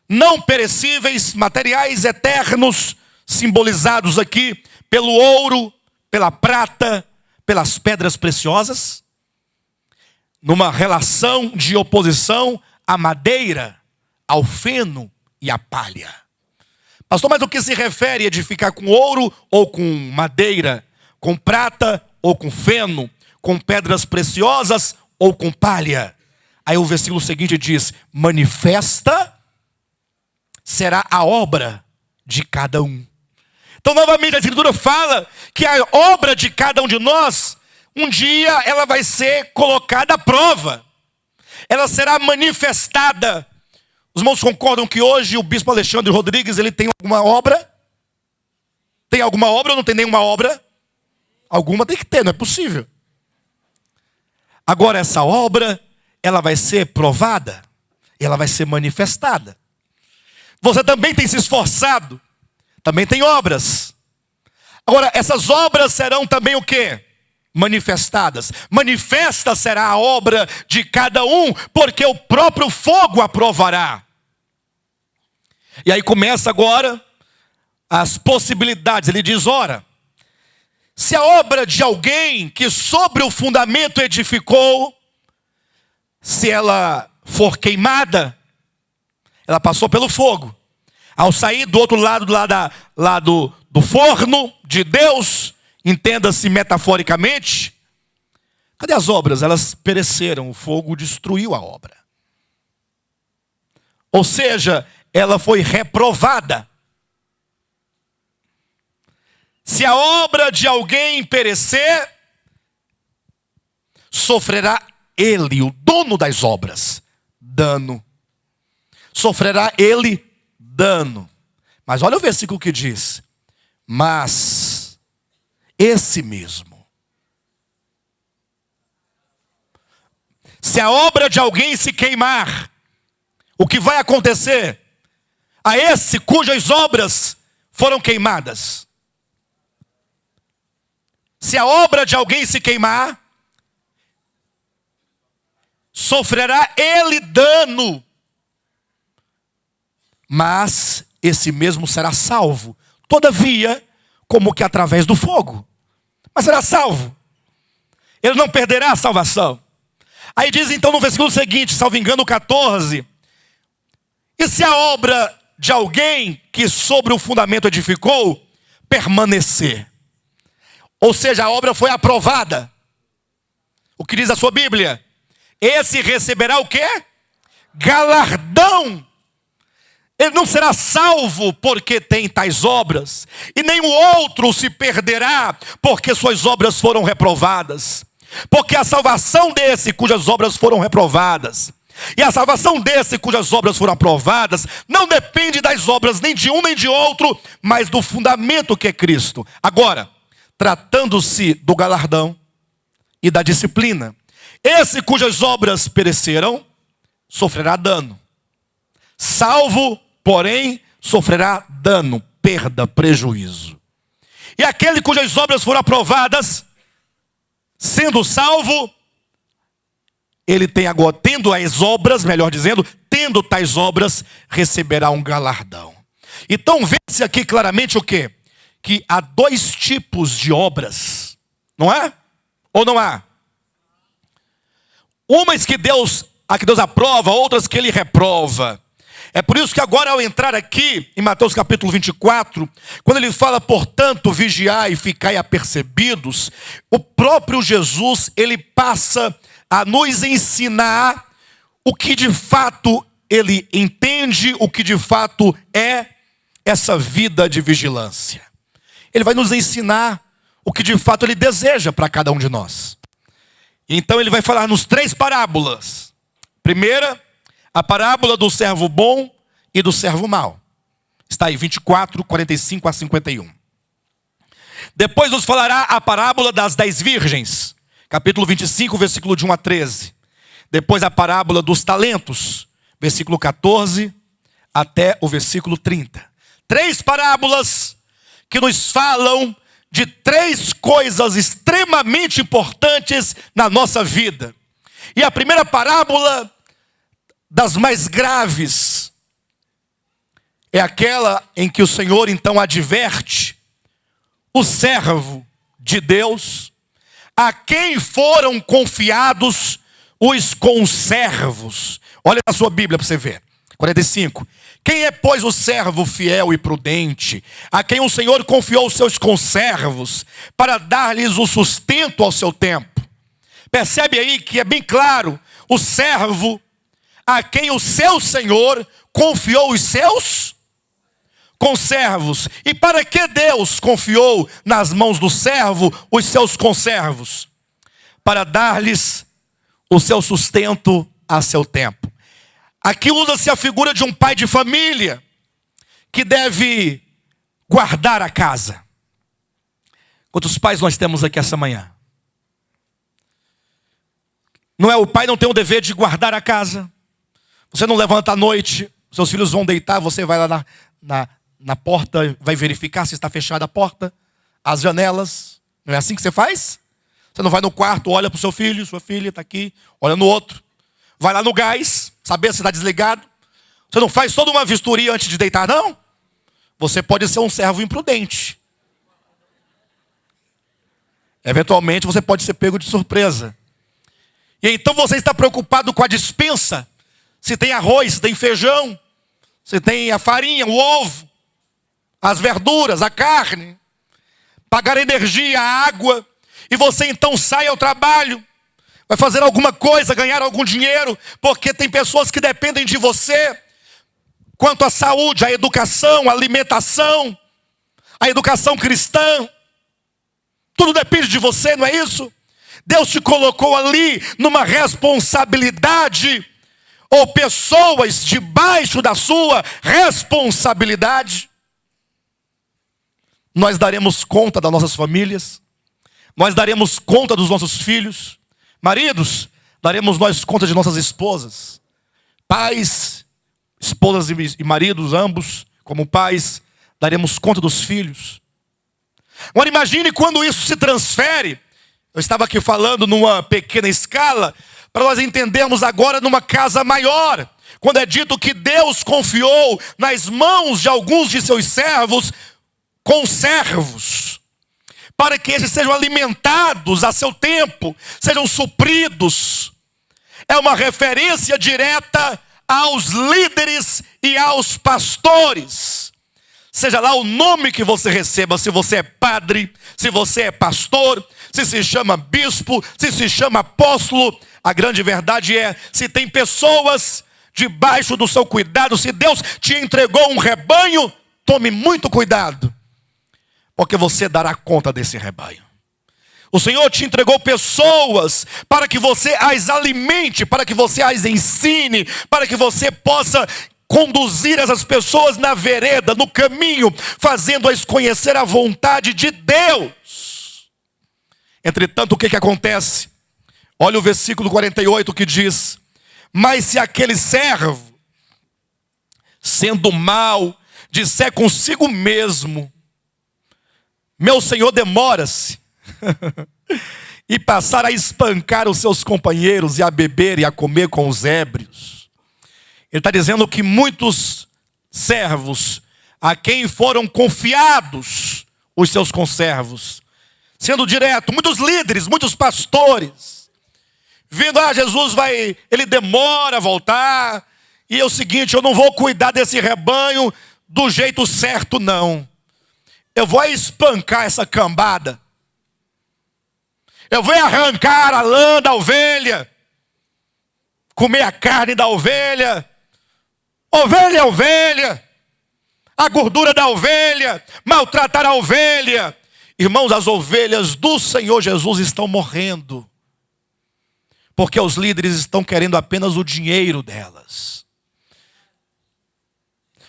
não perecíveis, materiais eternos, simbolizados aqui pelo ouro, pela prata, pelas pedras preciosas, numa relação de oposição à madeira, ao feno e à palha. Pastor, mas o que se refere a edificar com ouro ou com madeira, com prata ou com feno, com pedras preciosas ou com palha? Aí o versículo seguinte diz: manifesta será a obra de cada um. Então, novamente, a Escritura fala que a obra de cada um de nós, um dia ela vai ser colocada à prova. Ela será manifestada. Os irmãos concordam que hoje o bispo Alexandre Rodrigues, ele tem alguma obra? Tem alguma obra ou não tem nenhuma obra? Alguma tem que ter, não é possível. Agora essa obra, ela vai ser provada, ela vai ser manifestada. Você também tem se esforçado, também tem obras. Agora essas obras serão também o quê? Manifestadas. Manifesta será a obra de cada um, porque o próprio fogo a provará. E aí começa agora as possibilidades. Ele diz: ora, se a obra de alguém que sobre o fundamento edificou, se ela for queimada, ela passou pelo fogo. Ao sair do outro lado, do forno de Deus, entenda-se metaforicamente, cadê as obras? Elas pereceram, o fogo destruiu a obra. Ou seja, ela foi reprovada. Se a obra de alguém perecer, sofrerá ele, o dono das obras, dano. Sofrerá ele dano. Mas olha o versículo que diz: mas esse mesmo. Se a obra de alguém se queimar, o que vai acontecer a esse cujas obras foram queimadas? Se a obra de alguém se queimar, sofrerá ele dano, mas esse mesmo será salvo, todavia, como que através do fogo. Mas será salvo. Ele não perderá a salvação. Aí diz então no versículo seguinte, salvo engano 14, e se a obra de alguém que sobre o fundamento edificou, permanecer. Ou seja, a obra foi aprovada. O que diz a sua Bíblia? Esse receberá o quê? Galardão. Ele não será salvo porque tem tais obras, e nem o outro se perderá porque suas obras foram reprovadas. Porque a salvação desse cujas obras foram reprovadas, e a salvação desse cujas obras foram aprovadas, não depende das obras nem de um nem de outro, mas do fundamento que é Cristo. Agora, tratando-se do galardão e da disciplina, esse cujas obras pereceram, sofrerá dano. Salvo, porém, sofrerá dano, perda, prejuízo. E aquele cujas obras foram aprovadas, sendo salvo, ele tem agora, tendo as obras, melhor dizendo, tendo tais obras, receberá um galardão. Então vê-se aqui claramente o quê? Que há dois tipos de obras, não é? Ou não há? Umas que Deus aprova, outras que Ele reprova. É por isso que agora, ao entrar aqui em Mateus capítulo 24, quando ele fala, portanto, vigiai e ficai apercebidos, o próprio Jesus, ele passa a nos ensinar o que de fato ele entende, o que de fato é essa vida de vigilância. Ele vai nos ensinar o que de fato ele deseja para cada um de nós. Então ele vai falar nos 3 parábolas. Primeira, a parábola do servo bom e do servo mau. Está aí, 24, 45 a 51. Depois nos falará a parábola das 10 virgens. Capítulo 25, versículo de 1 a 13. Depois a parábola dos talentos. Versículo 14 até o versículo 30. 3 parábolas que nos falam de 3 coisas extremamente importantes na nossa vida. E a primeira parábola, das mais graves, é aquela em que o Senhor então adverte o servo de Deus, a quem foram confiados os conservos. Olha na sua Bíblia para você ver. 45. Quem é, pois, o servo fiel e prudente, a quem o Senhor confiou os seus conservos, para dar-lhes o sustento ao seu tempo? Percebe aí que é bem claro, o servo a quem o seu senhor confiou os seus conservos. E para que Deus confiou nas mãos do servo os seus conservos? Para dar-lhes o seu sustento a seu tempo. Aqui usa-se a figura de um pai de família que deve guardar a casa. Quantos pais nós temos aqui essa manhã? Não é, o pai não tem o dever de guardar a casa. Você não levanta à noite, seus filhos vão deitar, você vai lá na porta, vai verificar se está fechada a porta, as janelas. Não é assim que você faz? Você não vai no quarto, olha para o seu filho, sua filha está aqui, olha no outro. Vai lá no gás, saber se está desligado. Você não faz toda uma vistoria antes de deitar, não? Você pode ser um servo imprudente. Eventualmente você pode ser pego de surpresa. E então você está preocupado com a despensa. Se tem arroz, se tem feijão, se tem a farinha, o ovo, as verduras, a carne. Pagar energia, a água. E você então sai ao trabalho. Vai fazer alguma coisa, ganhar algum dinheiro. Porque tem pessoas que dependem de você. Quanto à saúde, à educação, à alimentação. A educação cristã. Tudo depende de você, não é isso? Deus te colocou ali numa responsabilidade, ou pessoas debaixo da sua responsabilidade. Nós daremos conta das nossas famílias, nós daremos conta dos nossos filhos, maridos, daremos nós conta de nossas esposas, pais, esposas e maridos, ambos, como pais, daremos conta dos filhos. Agora imagine quando isso se transfere. Eu estava aqui falando numa pequena escala, para nós entendermos agora numa casa maior. Quando é dito que Deus confiou nas mãos de alguns de seus servos, conservos, para que eles sejam alimentados a seu tempo, sejam supridos. É uma referência direta aos líderes e aos pastores. Seja lá o nome que você receba, se você é padre, se você é pastor, se chama bispo, se chama apóstolo. A grande verdade é, se tem pessoas debaixo do seu cuidado, se Deus te entregou um rebanho, tome muito cuidado, porque você dará conta desse rebanho. O Senhor te entregou pessoas para que você as alimente, para que você as ensine, para que você possa conduzir essas pessoas na vereda, no caminho, fazendo-as conhecer a vontade de Deus. Entretanto, o que acontece? Olha o versículo 48 que diz: mas se aquele servo, sendo mau, disser consigo mesmo, meu senhor demora-se, e passar a espancar os seus companheiros, e a beber e a comer com os ébrios. Ele está dizendo que muitos servos, a quem foram confiados os seus conservos, sendo direto, muitos líderes, muitos pastores, vendo, Jesus ele demora a voltar, e é o seguinte, eu não vou cuidar desse rebanho do jeito certo não. Eu vou espancar essa cambada. Eu vou arrancar a lã da ovelha, comer a carne da ovelha. Ovelha é ovelha, a gordura da ovelha, maltratar a ovelha. Irmãos, as ovelhas do Senhor Jesus estão morrendo, porque os líderes estão querendo apenas o dinheiro delas.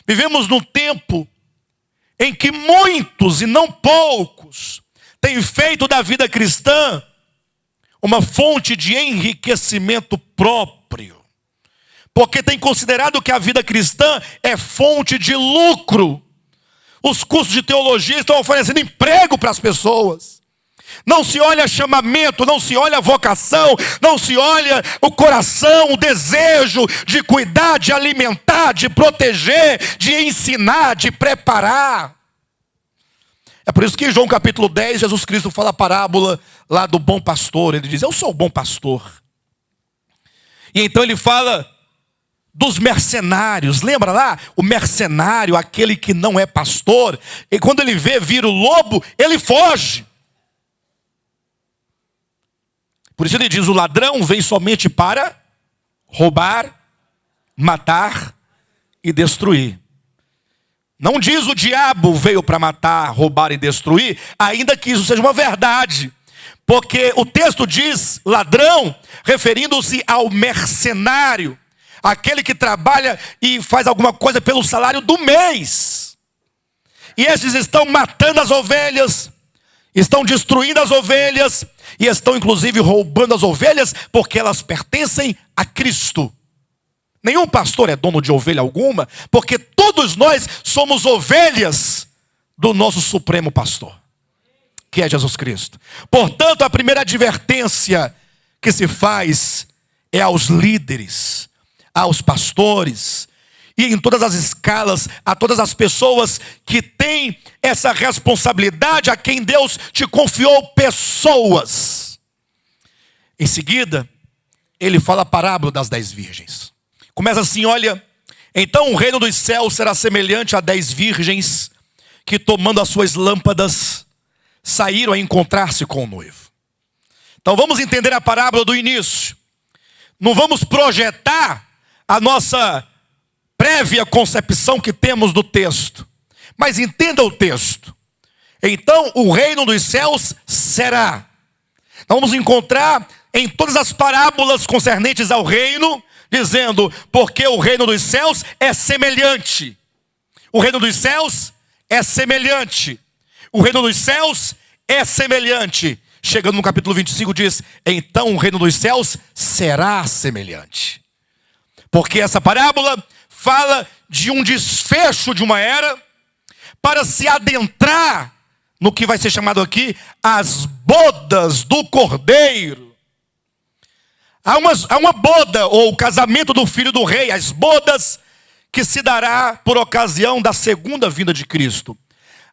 Vivemos num tempo em que muitos, e não poucos, têm feito da vida cristã uma fonte de enriquecimento próprio. Porque tem considerado que a vida cristã é fonte de lucro. Os cursos de teologia estão oferecendo emprego para as pessoas. Não se olha chamamento, não se olha vocação, não se olha o coração, o desejo de cuidar, de alimentar, de proteger, de ensinar, de preparar. É por isso que em João capítulo 10, Jesus Cristo fala a parábola lá do bom pastor. Ele diz, eu sou o bom pastor. E então ele fala dos mercenários. Lembra lá? O mercenário, aquele que não é pastor, e quando ele vê vir o lobo, ele foge. Por isso ele diz, o ladrão vem somente para roubar, matar e destruir. Não diz o diabo veio para matar, roubar e destruir, ainda que isso seja uma verdade. Porque o texto diz ladrão, referindo-se ao mercenário, aquele que trabalha e faz alguma coisa pelo salário do mês. E esses estão matando as ovelhas, estão destruindo as ovelhas, e estão inclusive roubando as ovelhas, porque elas pertencem a Cristo. Nenhum pastor é dono de ovelha alguma, porque todos nós somos ovelhas do nosso supremo pastor, que é Jesus Cristo. Portanto, a primeira advertência que se faz é aos líderes, aos pastores, e em todas as escalas, a todas as pessoas que têm essa responsabilidade, a quem Deus te confiou pessoas. Em seguida, ele fala a parábola das 10 virgens. Começa assim, olha, então o reino dos céus será semelhante a 10 virgens que, tomando as suas lâmpadas, saíram a encontrar-se com o noivo. Então vamos entender a parábola do início. Não vamos projetar a nossa prévia concepção que temos do texto, mas entenda o texto. Então o reino dos céus será. Nós vamos encontrar em todas as parábolas concernentes ao reino, dizendo, porque o reino dos céus é semelhante. O reino dos céus é semelhante. O reino dos céus é semelhante. Chegando no capítulo 25 diz, então o reino dos céus será semelhante. Porque essa parábola fala de um desfecho de uma era para se adentrar no que vai ser chamado aqui as bodas do Cordeiro. Há uma boda, ou o casamento do filho do rei, as bodas que se dará por ocasião da segunda vinda de Cristo.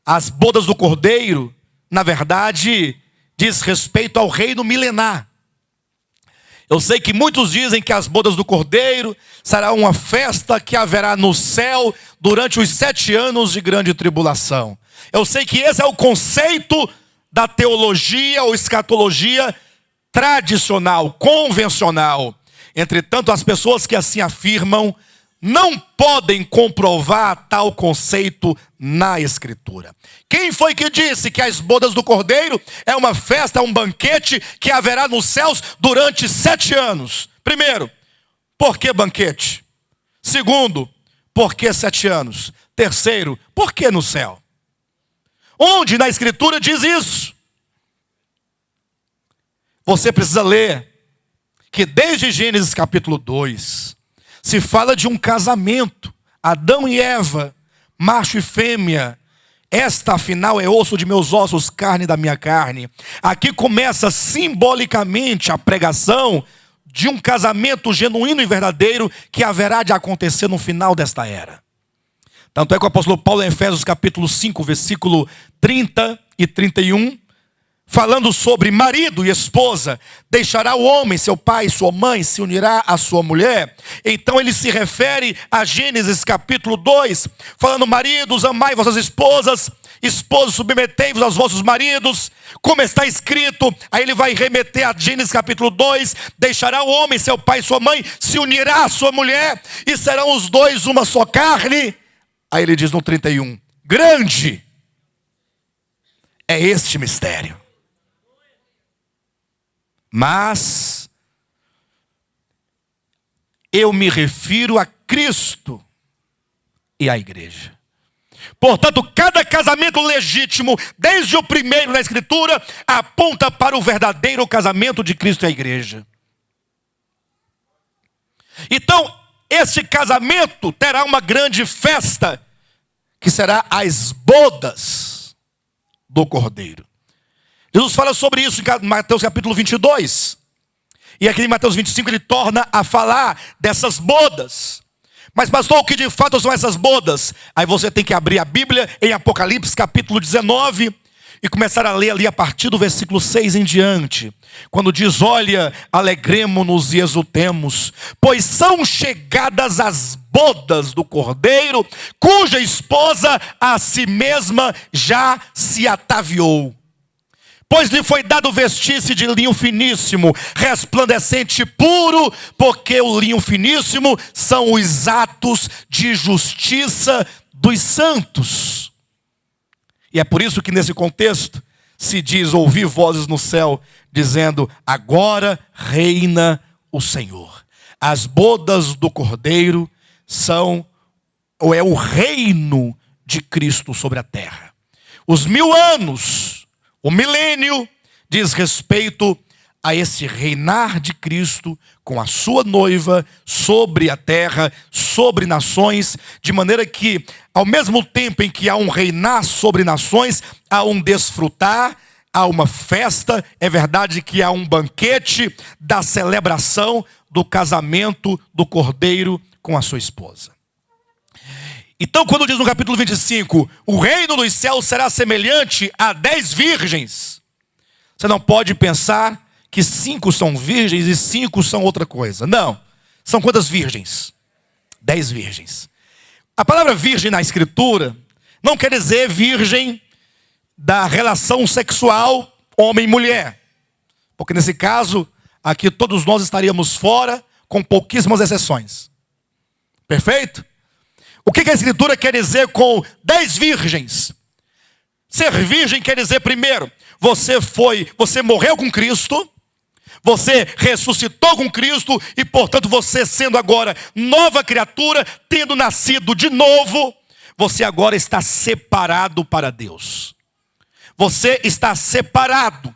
As bodas do Cordeiro, na verdade, diz respeito ao reino milenar. Eu sei que muitos dizem que as bodas do Cordeiro será uma festa que haverá no céu durante os 7 anos de grande tribulação. Eu sei que esse é o conceito da teologia ou escatologia tradicional, convencional. Entretanto, as pessoas que assim afirmam não podem comprovar tal conceito na Escritura. Quem foi que disse que as bodas do Cordeiro é uma festa, um banquete que haverá nos céus durante 7 anos? Primeiro, por que banquete? Segundo, por que 7 anos? Terceiro, por que no céu? Onde na Escritura diz isso? Você precisa ler que desde Gênesis capítulo 2, se fala de um casamento, Adão e Eva, macho e fêmea. Esta afinal é osso de meus ossos, carne da minha carne. Aqui começa simbolicamente a pregação de um casamento genuíno e verdadeiro que haverá de acontecer no final desta era. Tanto é que o apóstolo Paulo em Efésios capítulo 5, versículo 30 e 31, falando sobre marido e esposa, deixará o homem, seu pai e sua mãe, se unirá à sua mulher. Então ele se refere a Gênesis capítulo 2, falando, maridos, amai vossas esposas, esposos, submetei-vos aos vossos maridos, como está escrito. Aí ele vai remeter a Gênesis capítulo 2, deixará o homem, seu pai e sua mãe, se unirá à sua mulher, e serão os dois uma só carne. Aí ele diz no 31, grande é este mistério. Mas eu me refiro a Cristo e à igreja. Portanto, cada casamento legítimo, desde o primeiro na Escritura, aponta para o verdadeiro casamento de Cristo e a igreja. Então, esse casamento terá uma grande festa, que será as bodas do Cordeiro. Jesus fala sobre isso em Mateus capítulo 22. E aqui em Mateus 25 ele torna a falar dessas bodas. Mas pastor, o que de fato são essas bodas? Aí você tem que abrir a Bíblia em Apocalipse capítulo 19 e começar a ler ali a partir do versículo 6 em diante. Quando diz, olha, alegremo-nos e exultemos, pois são chegadas as bodas do Cordeiro, cuja esposa a si mesma já se ataviou. Pois lhe foi dado vestir-se de linho finíssimo, resplandecente e puro, porque o linho finíssimo são os atos de justiça dos santos. E é por isso que nesse contexto se diz: ouvi vozes no céu dizendo: agora reina o Senhor. As bodas do Cordeiro é o reino de Cristo sobre a terra. Os 1000 anos, o milênio, diz respeito a esse reinar de Cristo com a sua noiva sobre a terra, sobre nações, de maneira que, ao mesmo tempo em que há um reinar sobre nações, há um desfrutar, há uma festa. É verdade que há um banquete da celebração do casamento do Cordeiro com a sua esposa. Então, quando diz no capítulo 25, o reino dos céus será semelhante a 10 virgens, você não pode pensar que 5 são virgens e 5 são outra coisa. Não. São quantas virgens? 10 virgens. A palavra virgem na Escritura não quer dizer virgem da relação sexual homem e mulher. Porque nesse caso, aqui todos nós estaríamos fora, com pouquíssimas exceções. Perfeito? O que a Escritura quer dizer com 10 virgens? Ser virgem quer dizer, primeiro, você morreu com Cristo, você ressuscitou com Cristo e, portanto, você sendo agora nova criatura, tendo nascido de novo, você agora está separado para Deus. Você está separado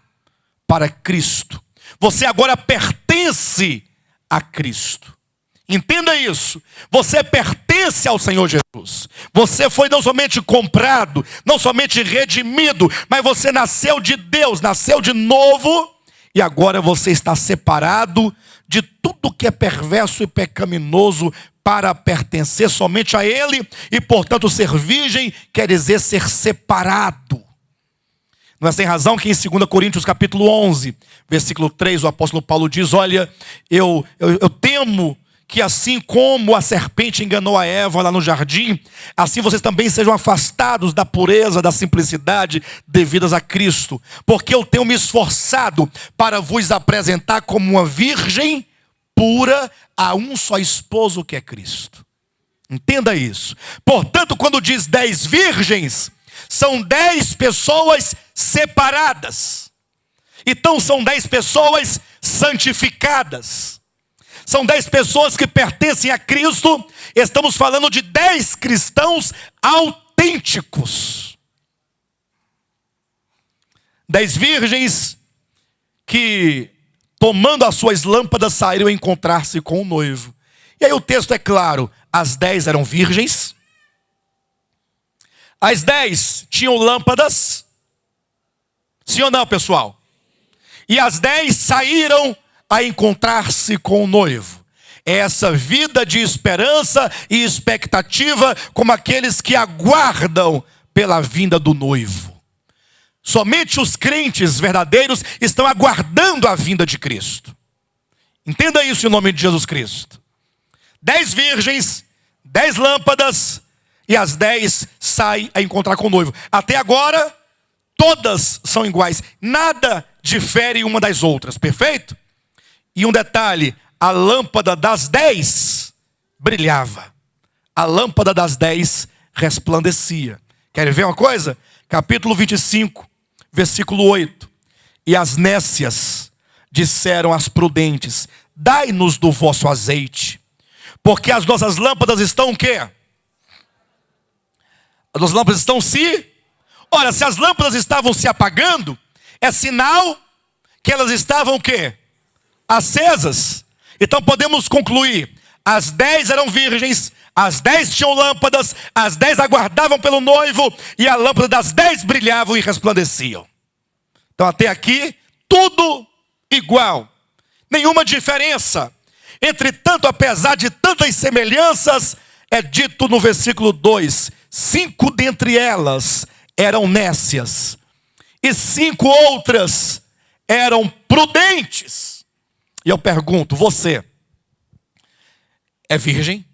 para Cristo. Você agora pertence a Cristo. Entenda isso. Você pertence ao Senhor Jesus. Você foi não somente comprado, não somente redimido, mas você nasceu de Deus, nasceu de novo. E agora você está separado de tudo que é perverso e pecaminoso para pertencer somente a Ele. E, portanto, ser virgem quer dizer ser separado. Não é sem razão que em 2 Coríntios capítulo 11, versículo 3, o apóstolo Paulo diz: olha, eu temo que assim como a serpente enganou a Eva lá no jardim, assim vocês também sejam afastados da pureza, da simplicidade devidas a Cristo. Porque eu tenho me esforçado para vos apresentar como uma virgem pura a um só esposo, que é Cristo. Entenda isso. Portanto, quando diz 10 virgens, são 10 pessoas separadas. Então são 10 pessoas santificadas. São 10 pessoas que pertencem a Cristo. Estamos falando de 10 cristãos autênticos. 10 virgens que, tomando as suas lâmpadas, saíram a encontrar-se com o noivo. E aí o texto é claro: as 10 eram virgens. As 10 tinham lâmpadas. Sim ou não, pessoal? E as 10 saíram a encontrar-se com o noivo. É essa vida de esperança e expectativa, como aqueles que aguardam pela vinda do noivo. Somente os crentes verdadeiros estão aguardando a vinda de Cristo. Entenda isso em nome de Jesus Cristo. 10 virgens, 10 lâmpadas, e as 10 saem a encontrar com o noivo. Até agora, todas são iguais. Nada difere uma das outras. Perfeito? E um detalhe: a lâmpada das 10 brilhava. A lâmpada das 10 resplandecia. Querem ver uma coisa? Capítulo 25, versículo 8. E as nécias disseram às prudentes: dai-nos do vosso azeite, porque as nossas lâmpadas estão o quê? As nossas lâmpadas estão se... Ora, se as lâmpadas estavam se apagando, é sinal que elas estavam o quê? Acesas. Então podemos concluir: as 10 eram virgens, as 10 tinham lâmpadas, as 10 aguardavam pelo noivo, e a lâmpada das 10 brilhavam e resplandeciam. Então até aqui, tudo igual, nenhuma diferença. Entretanto, apesar de tantas semelhanças, é dito no versículo 2: 5 dentre elas eram nécias, e 5 outras eram prudentes. E eu pergunto: você é virgem?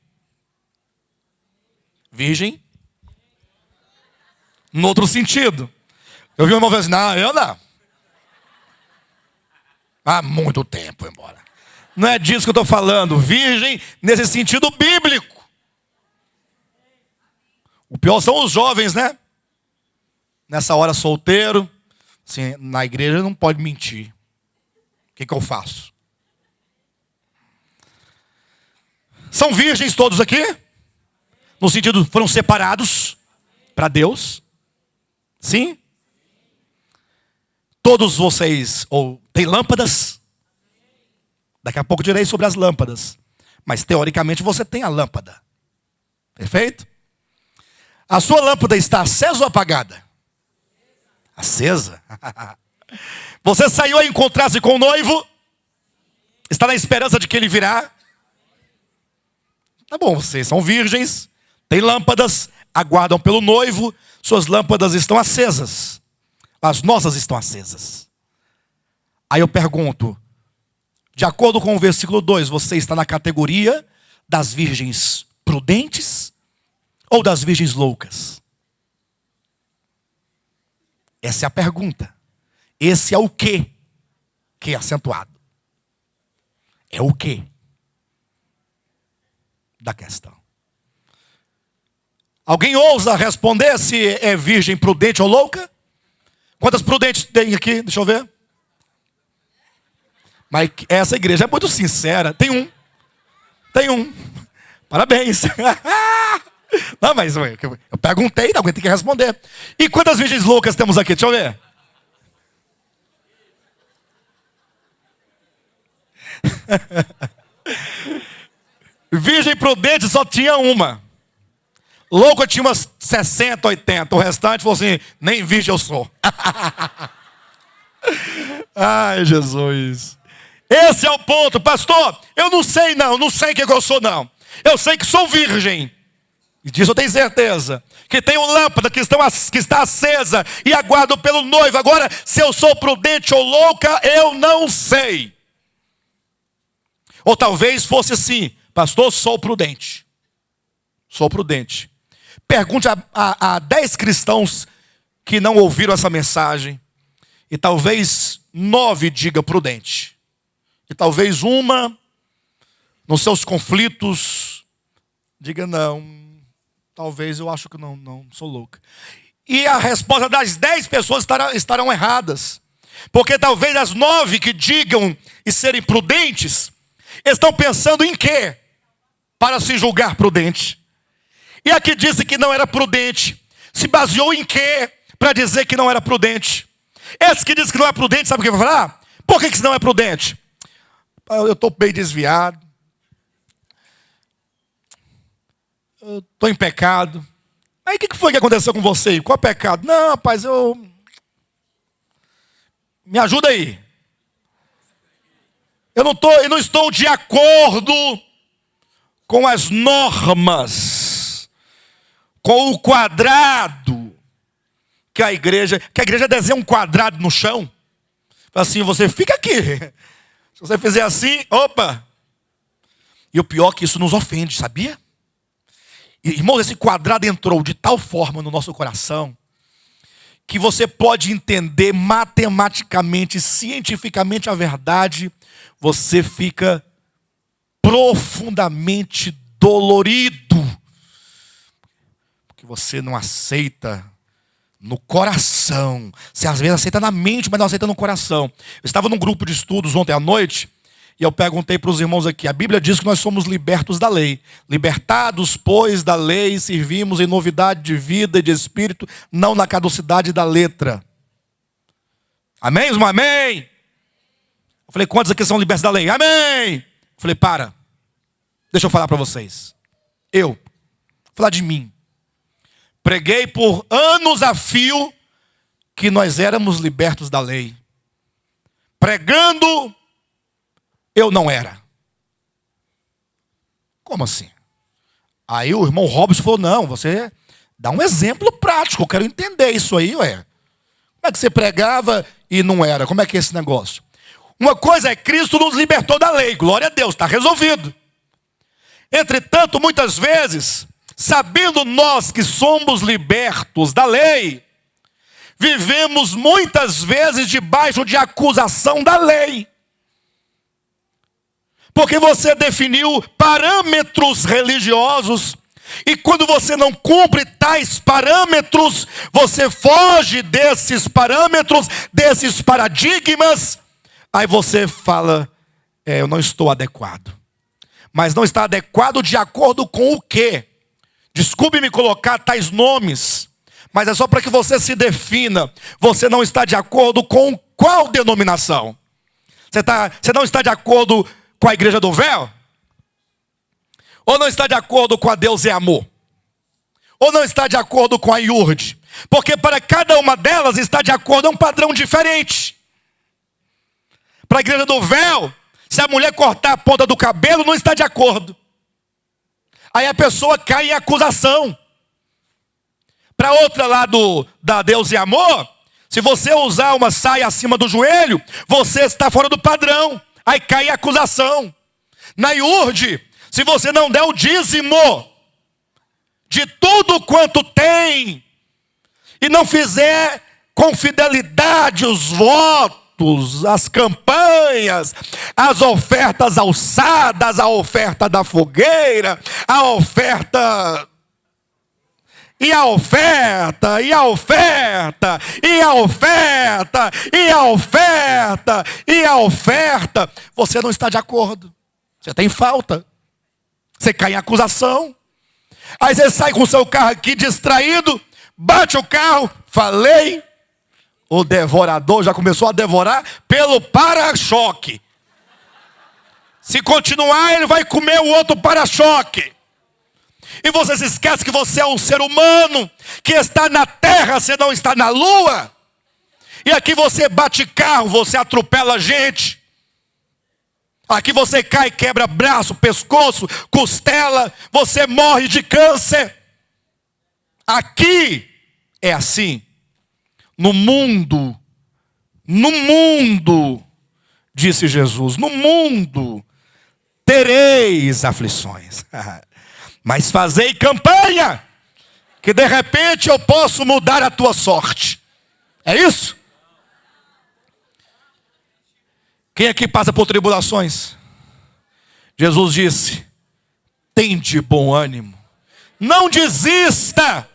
Virgem? No outro sentido. Eu vi uma irmã assim: não, eu não. Há muito tempo, embora. Não é disso que eu estou falando. Virgem nesse sentido bíblico. O pior são os jovens, né? Nessa hora solteiro. Assim, na igreja não pode mentir. O que eu faço? São virgens todos aqui? No sentido, foram separados para Deus? Sim? Todos vocês têm lâmpadas? Daqui a pouco direi sobre as lâmpadas. Mas teoricamente você tem a lâmpada. Perfeito? A sua lâmpada está acesa ou apagada? Acesa? Você saiu a encontrar-se com o noivo? Está na esperança de que ele virá? Tá bom, vocês são virgens, têm lâmpadas, aguardam pelo noivo, suas lâmpadas estão acesas. As nossas estão acesas. Aí eu pergunto, de acordo com o versículo 2, você está na categoria das virgens prudentes ou das virgens loucas? Essa é a pergunta. Esse é o quê que é acentuado. É o quê da questão. Alguém ousa responder se é virgem prudente ou louca? Quantas prudentes tem aqui? Deixa eu ver. Mas essa igreja é muito sincera. Tem um. Parabéns. Não, mas eu perguntei, alguém tem que responder. E quantas virgens loucas temos aqui? Deixa eu ver. Virgem prudente só tinha uma. Louca tinha umas 60, 80. O restante falou assim, nem virgem eu sou. Ai, Jesus. Esse é o ponto, pastor. Eu não sei o que eu sou não. Eu sei que sou virgem. E disso eu tenho certeza. Que tenho lâmpada que está acesa e aguardo pelo noivo. Agora, se eu sou prudente ou louca, eu não sei. Ou talvez fosse assim, pastor, sou prudente. Sou prudente. Pergunte a 10 cristãos que não ouviram essa mensagem. E talvez 9 diga prudente. E talvez uma, nos seus conflitos, diga não. Talvez eu acho que não sou louca. E a resposta das 10 pessoas estarão erradas. Porque talvez as 9 que digam e serem prudentes, estão pensando em quê? Para se julgar prudente. E a que disse que não era prudente, se baseou em quê? Para dizer que não era prudente. Esse que disse que não é prudente, sabe o que vai falar? Por que isso não é prudente? Eu estou bem desviado. Eu estou em pecado. Aí o que foi que aconteceu com você? Qual é o pecado? Não, rapaz, me ajuda aí. Eu não estou de acordo com as normas, com o quadrado que a igreja desenha um quadrado no chão. Assim, você fica aqui. Se você fizer assim, opa. E o pior é que isso nos ofende, sabia? Irmãos, esse quadrado entrou de tal forma no nosso coração que você pode entender matematicamente, cientificamente a verdade, você fica profundamente dolorido, porque você não aceita no coração. Você às vezes aceita na mente, mas não aceita no coração. Eu estava num grupo de estudos ontem à noite, e eu perguntei para os irmãos aqui, a Bíblia diz que nós somos libertos da lei. Libertados, pois, da lei, servimos em novidade de vida e de espírito, não na caducidade da letra. Amém, irmão? Amém? Eu falei, quantos aqui são libertos da lei? Amém! Eu falei, deixa eu falar para vocês. Vou falar de mim. Preguei por anos a fio que nós éramos libertos da lei. Pregando, eu não era. Como assim? Aí o irmão Robson falou, não, você dá um exemplo prático, eu quero entender isso aí, ué. Como é que você pregava e não era? Como é que é esse negócio? Uma coisa é, Cristo nos libertou da lei, glória a Deus, está resolvido. Entretanto, muitas vezes, sabendo nós que somos libertos da lei, vivemos muitas vezes debaixo de acusação da lei. Porque você definiu parâmetros religiosos. E quando você não cumpre tais parâmetros, você foge desses parâmetros, desses paradigmas. Aí você fala, eu não estou adequado. Mas não está adequado de acordo com o quê? Desculpe me colocar tais nomes, mas é só para que você se defina. Você não está de acordo com qual denominação? Você não está de acordo com a Igreja do Véu? Ou não está de acordo com a Deus é Amor? Ou não está de acordo com a IURD? Porque para cada uma delas está de acordo a um padrão diferente. Para a Igreja do Véu, se a mulher cortar a ponta do cabelo, não está de acordo. Aí a pessoa cai em acusação. Para outra lá da Deus e Amor, se você usar uma saia acima do joelho, você está fora do padrão. Aí cai em acusação. Na IURD, se você não der o dízimo de tudo quanto tem, e não fizer com fidelidade os votos, as campanhas, as ofertas alçadas, a oferta da fogueira, a oferta, e a oferta, e a oferta, e a oferta, e a oferta, e a oferta, você não está de acordo, você tem falta, você cai em acusação. Aí você sai com o seu carro aqui distraído, bate o carro, falei, o devorador já começou a devorar pelo para-choque. Se continuar, ele vai comer o outro para-choque. E você se esquece que você é um ser humano, que está na terra, você não está na lua. E aqui você bate carro, você atropela gente. Aqui você cai, quebra braço, pescoço, costela, você morre de câncer. Aqui é assim. No mundo, disse Jesus, no mundo tereis aflições. Mas fazei campanha, que de repente eu posso mudar a tua sorte. É isso? Quem aqui passa por tribulações? Jesus disse, tende bom ânimo. Não desista.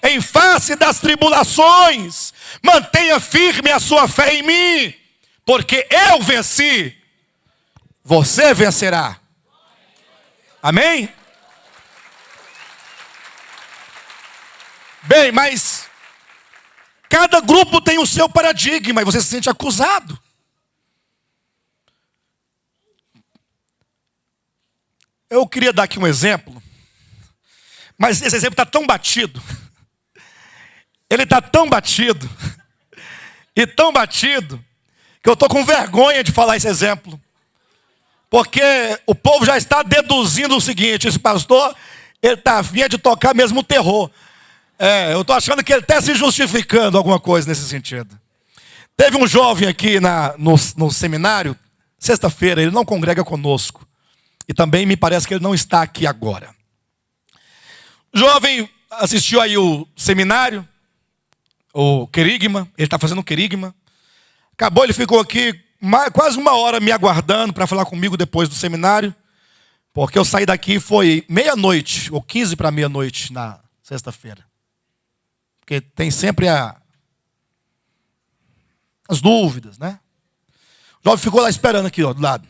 Em face das tribulações, mantenha firme a sua fé em mim. Porque eu venci. Você vencerá. Amém? Bem, mas cada grupo tem o seu paradigma e você se sente acusado. Eu queria dar aqui um exemplo, mas esse exemplo está tão batido. Ele está tão batido, e tão batido, que eu estou com vergonha de falar esse exemplo. Porque o povo já está deduzindo o seguinte, esse pastor, ele está afim de tocar mesmo o terror. Eu estou achando que ele está se justificando alguma coisa nesse sentido. Teve um jovem aqui no seminário, sexta-feira, ele não congrega conosco. E também me parece que ele não está aqui agora. O jovem assistiu aí o seminário, o querigma, ele está fazendo um querigma. Acabou, ele ficou aqui quase uma hora me aguardando para falar comigo depois do seminário. Porque eu saí daqui, foi meia-noite, ou 15 para meia-noite na sexta-feira. Porque tem sempre as dúvidas, né? O jovem ficou lá esperando aqui, ó, do lado.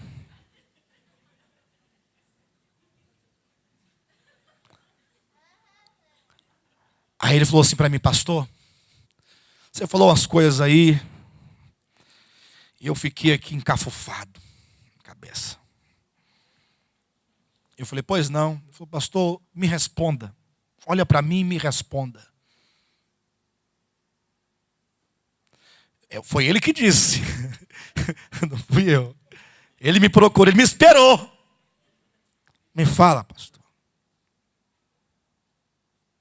Aí ele falou assim para mim, pastor, você falou umas coisas aí, e eu fiquei aqui encafufado na cabeça. Eu falei, pois não. Ele falou, pastor, me responda. Olha para mim e me responda. Foi ele que disse. Não fui eu. Ele me procurou, ele me esperou. Me fala, pastor.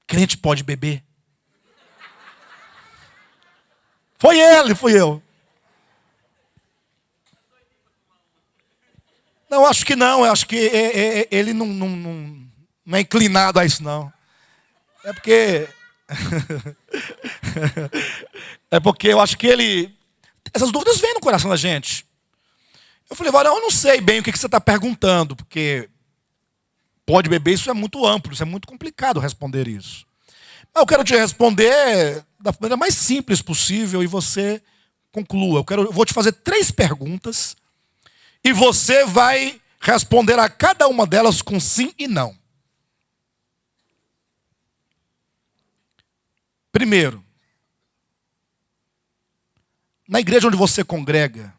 Crente pode beber? Foi ele, fui eu. Não, acho que não. Eu acho que ele não é inclinado a isso, não. É porque... é porque eu acho que ele... Essas dúvidas vêm no coração da gente. Eu falei, varão, eu não sei bem o que você está perguntando, porque pode beber, isso é muito amplo, isso é muito complicado responder isso. Mas eu quero te responder da maneira mais simples possível e você conclua. Eu vou te fazer 3 perguntas e você vai responder a cada uma delas com sim e não. Primeiro, na igreja onde você congrega,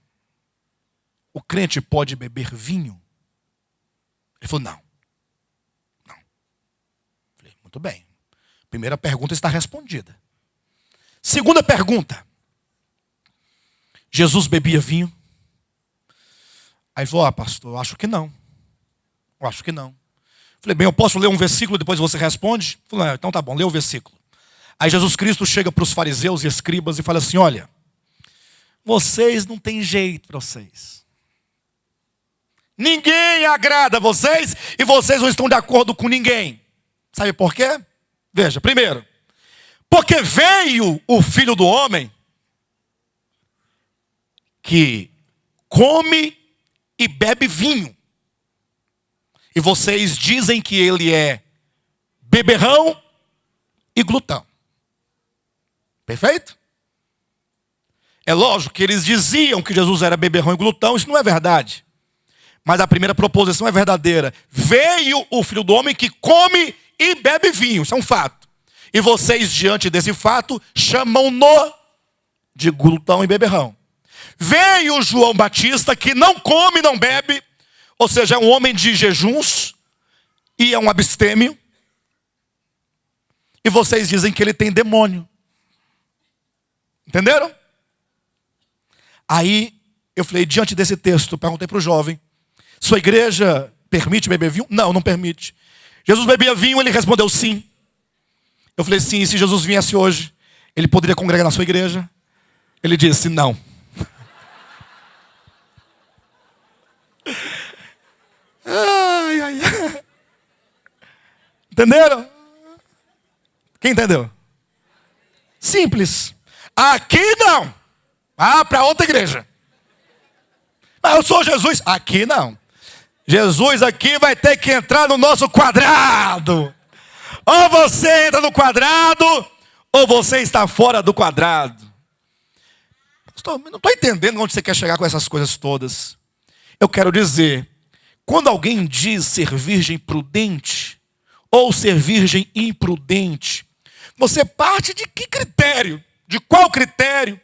o crente pode beber vinho? Ele falou, não. Falei, muito bem. Primeira pergunta está respondida. Segunda pergunta. Jesus bebia vinho? Aí ele falou, pastor, eu acho que não. Eu acho que não. Falei, bem, eu posso ler um versículo e depois você responde? Ele falou, então tá bom, lê o versículo. Aí Jesus Cristo chega para os fariseus e escribas e fala assim, olha, vocês não têm jeito para vocês. Ninguém agrada a vocês e vocês não estão de acordo com ninguém. Sabe por quê? Veja, primeiro, porque veio o Filho do Homem que come e bebe vinho. E vocês dizem que ele é beberrão e glutão. Perfeito? É lógico que eles diziam que Jesus era beberrão e glutão, isso não é verdade. Mas a primeira proposição é verdadeira. Veio o Filho do Homem que come e bebe vinho, isso é um fato. E vocês, diante desse fato, chamam-no de glutão e beberrão. Veio João Batista que não come e não bebe, ou seja, é um homem de jejuns e é um abstêmio. E vocês dizem que ele tem demônio. Entenderam? Aí eu falei, diante desse texto, perguntei para o jovem, sua igreja permite beber vinho? Não, não permite. Jesus bebia vinho? Ele respondeu sim. Eu falei, sim, e se Jesus viesse hoje, ele poderia congregar na sua igreja? Ele disse, não. Ai, ai, ai. Entenderam? Quem entendeu? Simples. Aqui não. Para outra igreja. Mas eu sou Jesus. Aqui não. Jesus aqui vai ter que entrar no nosso quadrado. Ou você entra no quadrado, ou você está fora do quadrado. Não estou entendendo onde você quer chegar com essas coisas todas. Eu quero dizer, quando alguém diz ser virgem prudente, ou ser virgem imprudente, você parte de que critério? De qual critério?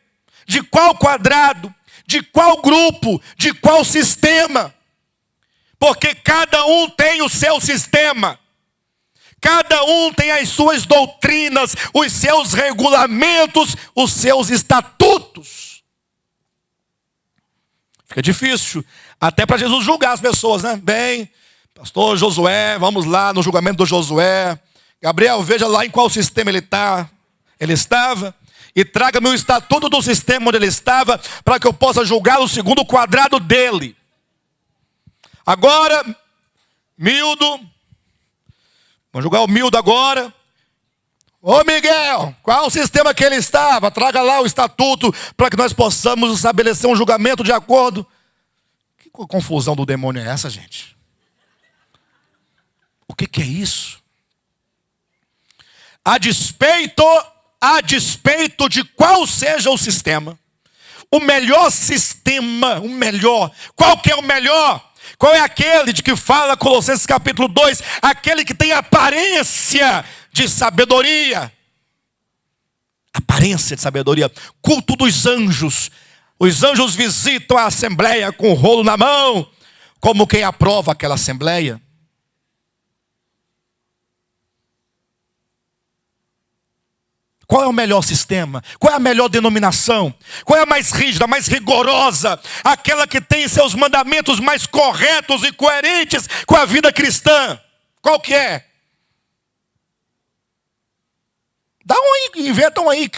De qual quadrado? De qual grupo? De qual sistema? Porque cada um tem o seu sistema. Cada um tem as suas doutrinas, os seus regulamentos, os seus estatutos. Fica difícil, até para Jesus julgar as pessoas, né? Bem, pastor Josué, vamos lá no julgamento do Josué. Gabriel, veja lá em qual sistema ele estava. E traga-me o estatuto do sistema onde ele estava, para que eu possa julgar segundo o quadrado dele. Agora, Mildo, vamos julgar o Mildo agora. Ô Miguel, qual o sistema que ele estava? Traga lá o estatuto, para que nós possamos estabelecer um julgamento de acordo. Que confusão do demônio é essa, gente? O que é isso? A despeito de qual seja o sistema, o melhor sistema, qual que é o melhor? Qual é aquele de que fala Colossenses capítulo 2, aquele que tem aparência de sabedoria? Aparência de sabedoria, culto dos anjos. Os anjos visitam a assembleia com o rolo na mão, como quem aprova aquela assembleia. Qual é o melhor sistema? Qual é a melhor denominação? Qual é a mais rígida, a mais rigorosa? Aquela que tem seus mandamentos mais corretos e coerentes com a vida cristã. Qual que é? Inventam aí,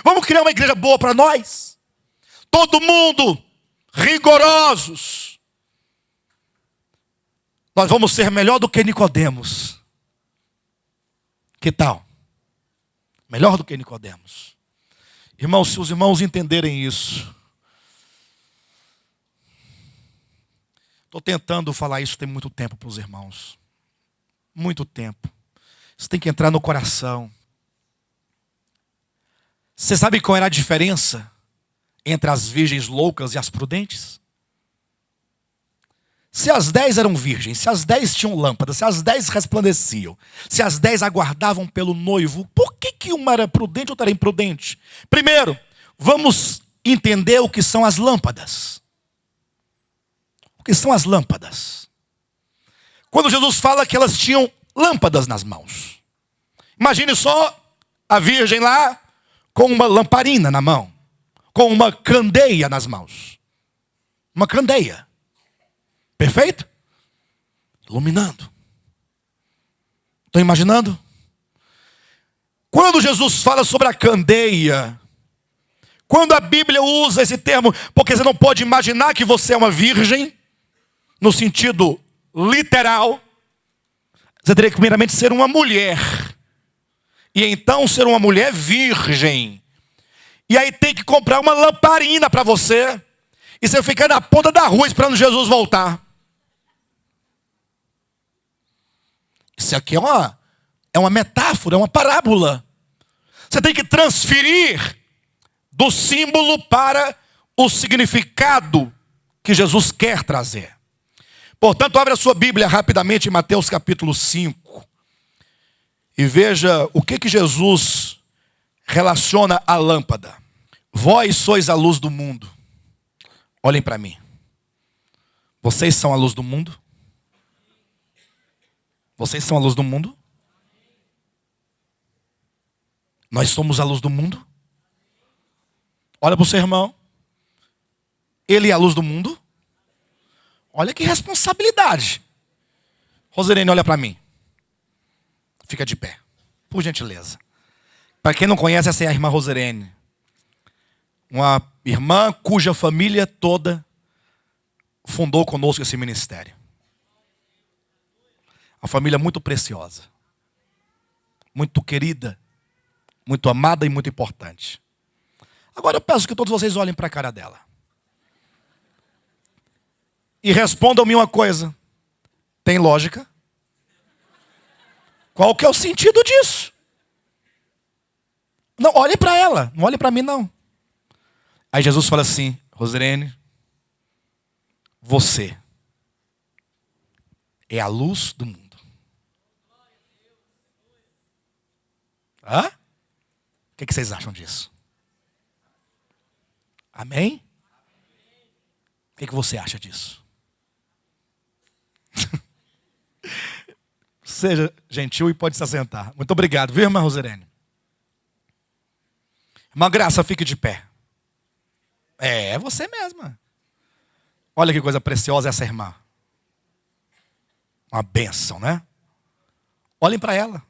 vamos criar uma igreja boa para nós. Todo mundo rigorosos. Nós vamos ser melhor do que Nicodemos. Que tal? Melhor do que Nicodemos. Irmãos, se os irmãos entenderem isso, Estou tentando falar isso tem muito tempo para os irmãos. Muito tempo. Isso tem que entrar no coração. Você sabe qual era a diferença entre as virgens loucas e as prudentes? Se as 10 eram virgens, se as 10 tinham lâmpadas, se as 10 resplandeciam, se as 10 aguardavam pelo noivo, por que uma era prudente e outra era imprudente? Primeiro, vamos entender o que são as lâmpadas. O que são as lâmpadas? Quando Jesus fala que elas tinham lâmpadas nas mãos. Imagine só a virgem lá com uma lamparina na mão, com uma candeia nas mãos. Uma candeia. Perfeito? Iluminando. Estão imaginando? Quando Jesus fala sobre a candeia, quando a Bíblia usa esse termo, porque você não pode imaginar que você é uma virgem, no sentido literal, você teria que primeiramente ser uma mulher. E então ser uma mulher virgem. E aí tem que comprar uma lamparina para você. E você fica na ponta da rua esperando Jesus voltar. Isso aqui é uma metáfora, é uma parábola. Você tem que transferir do símbolo para o significado que Jesus quer trazer. Portanto, abra a sua Bíblia rapidamente em Mateus capítulo 5. E veja o que Jesus relaciona à lâmpada. Vós sois a luz do mundo. Olhem para mim. Vocês são a luz do mundo? Vocês são a luz do mundo? Nós somos a luz do mundo? Olha para o seu irmão. Ele é a luz do mundo? Olha que responsabilidade. Rosirene, olha para mim. Fica de pé, por gentileza. Para quem não conhece, essa é a irmã Rosirene. Uma irmã cuja família toda fundou conosco esse ministério. Uma família muito preciosa. Muito querida. Muito amada e muito importante. Agora eu peço que todos vocês olhem para a cara dela. E respondam-me uma coisa. Tem lógica? Qual que é o sentido disso? Não, olhe para ela. Não olhe para mim, não. Aí Jesus fala assim, Rosirene, você é a luz do mundo. Hã? O que vocês acham disso? Amém? O que você acha disso? Seja gentil e pode se assentar. Muito obrigado, viu, irmã Rosirene? Irmã Graça, fique de pé. É você mesma. Olha que coisa preciosa essa irmã. Uma bênção, né? Olhem para ela.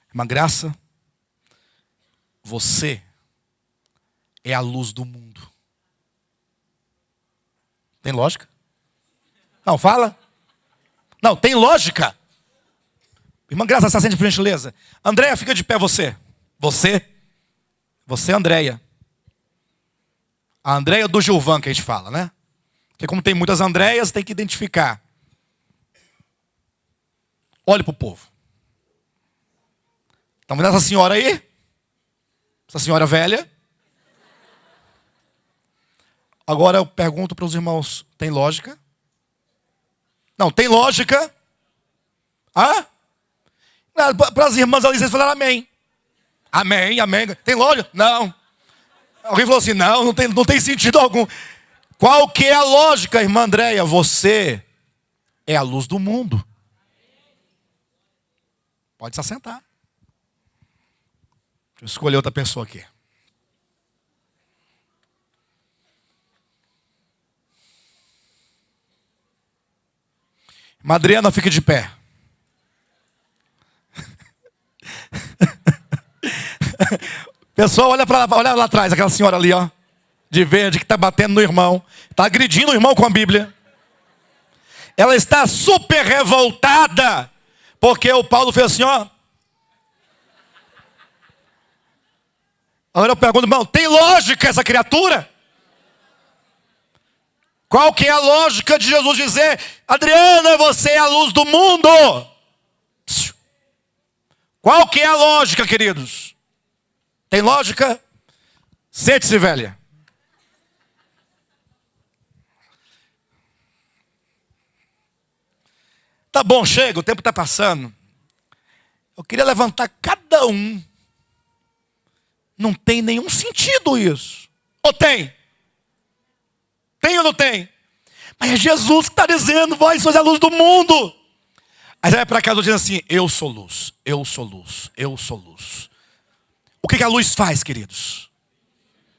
Irmã Graça, você é a luz do mundo. Tem lógica? Não, fala. Não, tem lógica. Irmã Graça, se assente por gentileza. Andréia, fica de pé você. Você, Andréia. A Andréia do Gilvan que a gente fala, né? Porque como tem muitas Andréias, tem que identificar. Olhe para o povo. Estão vendo essa senhora aí? Essa senhora velha? Agora eu pergunto para os irmãos, tem lógica? Não, tem lógica? Hã? Para as irmãs ali, vocês falaram amém. Amém, amém. Tem lógica? Não. Alguém falou assim, não tem sentido algum. Qual que é a lógica, irmã Andréia? Você é a luz do mundo. Pode se assentar. Deixa eu escolher outra pessoa aqui. Irmã Adriana, fique de pé. Pessoal, olha lá atrás, aquela senhora ali, ó, de verde, que está batendo no irmão. Está agredindo o irmão com a Bíblia. Ela está super revoltada, porque o Paulo fez assim, ó. Agora eu pergunto, irmão, tem lógica essa criatura? Qual que é a lógica de Jesus dizer: Adriana, você é a luz do mundo? Qual que é a lógica, queridos? Tem lógica? Sente-se, velha. Tá bom, chega, o tempo está passando. Eu queria levantar cada um. Não tem nenhum sentido isso. Ou tem? Tem ou não tem? Mas é Jesus que está dizendo: vós sois a luz do mundo. Aí você vai para casa dizendo assim: eu sou luz, eu sou luz, eu sou luz. O que a luz faz, queridos?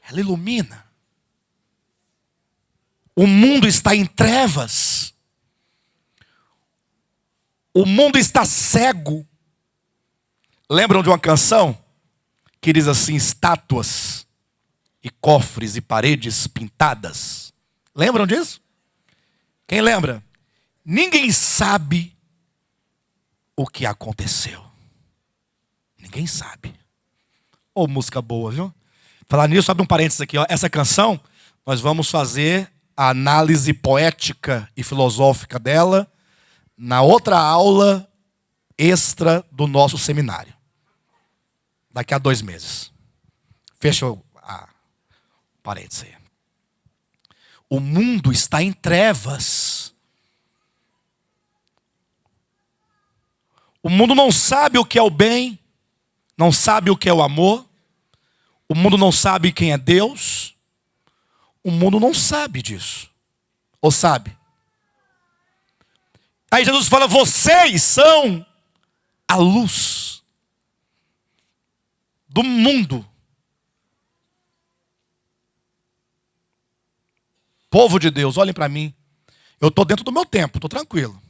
Ela ilumina. O mundo está em trevas. O mundo está cego. Lembram de uma canção que diz assim: estátuas e cofres e paredes pintadas? Lembram disso? Quem lembra? Ninguém sabe o que aconteceu. Ninguém sabe. Ô, música boa, viu? Falar nisso, abre um parênteses aqui, ó. Essa canção, nós vamos fazer a análise poética e filosófica dela na outra aula extra do nosso seminário. Daqui a 2 meses. Fecha a parênteses aí. O mundo está em trevas. O mundo não sabe o que é o bem, não sabe o que é o amor. O mundo não sabe quem é Deus. O mundo não sabe disso. Ou sabe? Aí Jesus fala: vocês são a luz do mundo. Povo de Deus, olhem para mim. Eu estou dentro do meu tempo, estou tranquilo.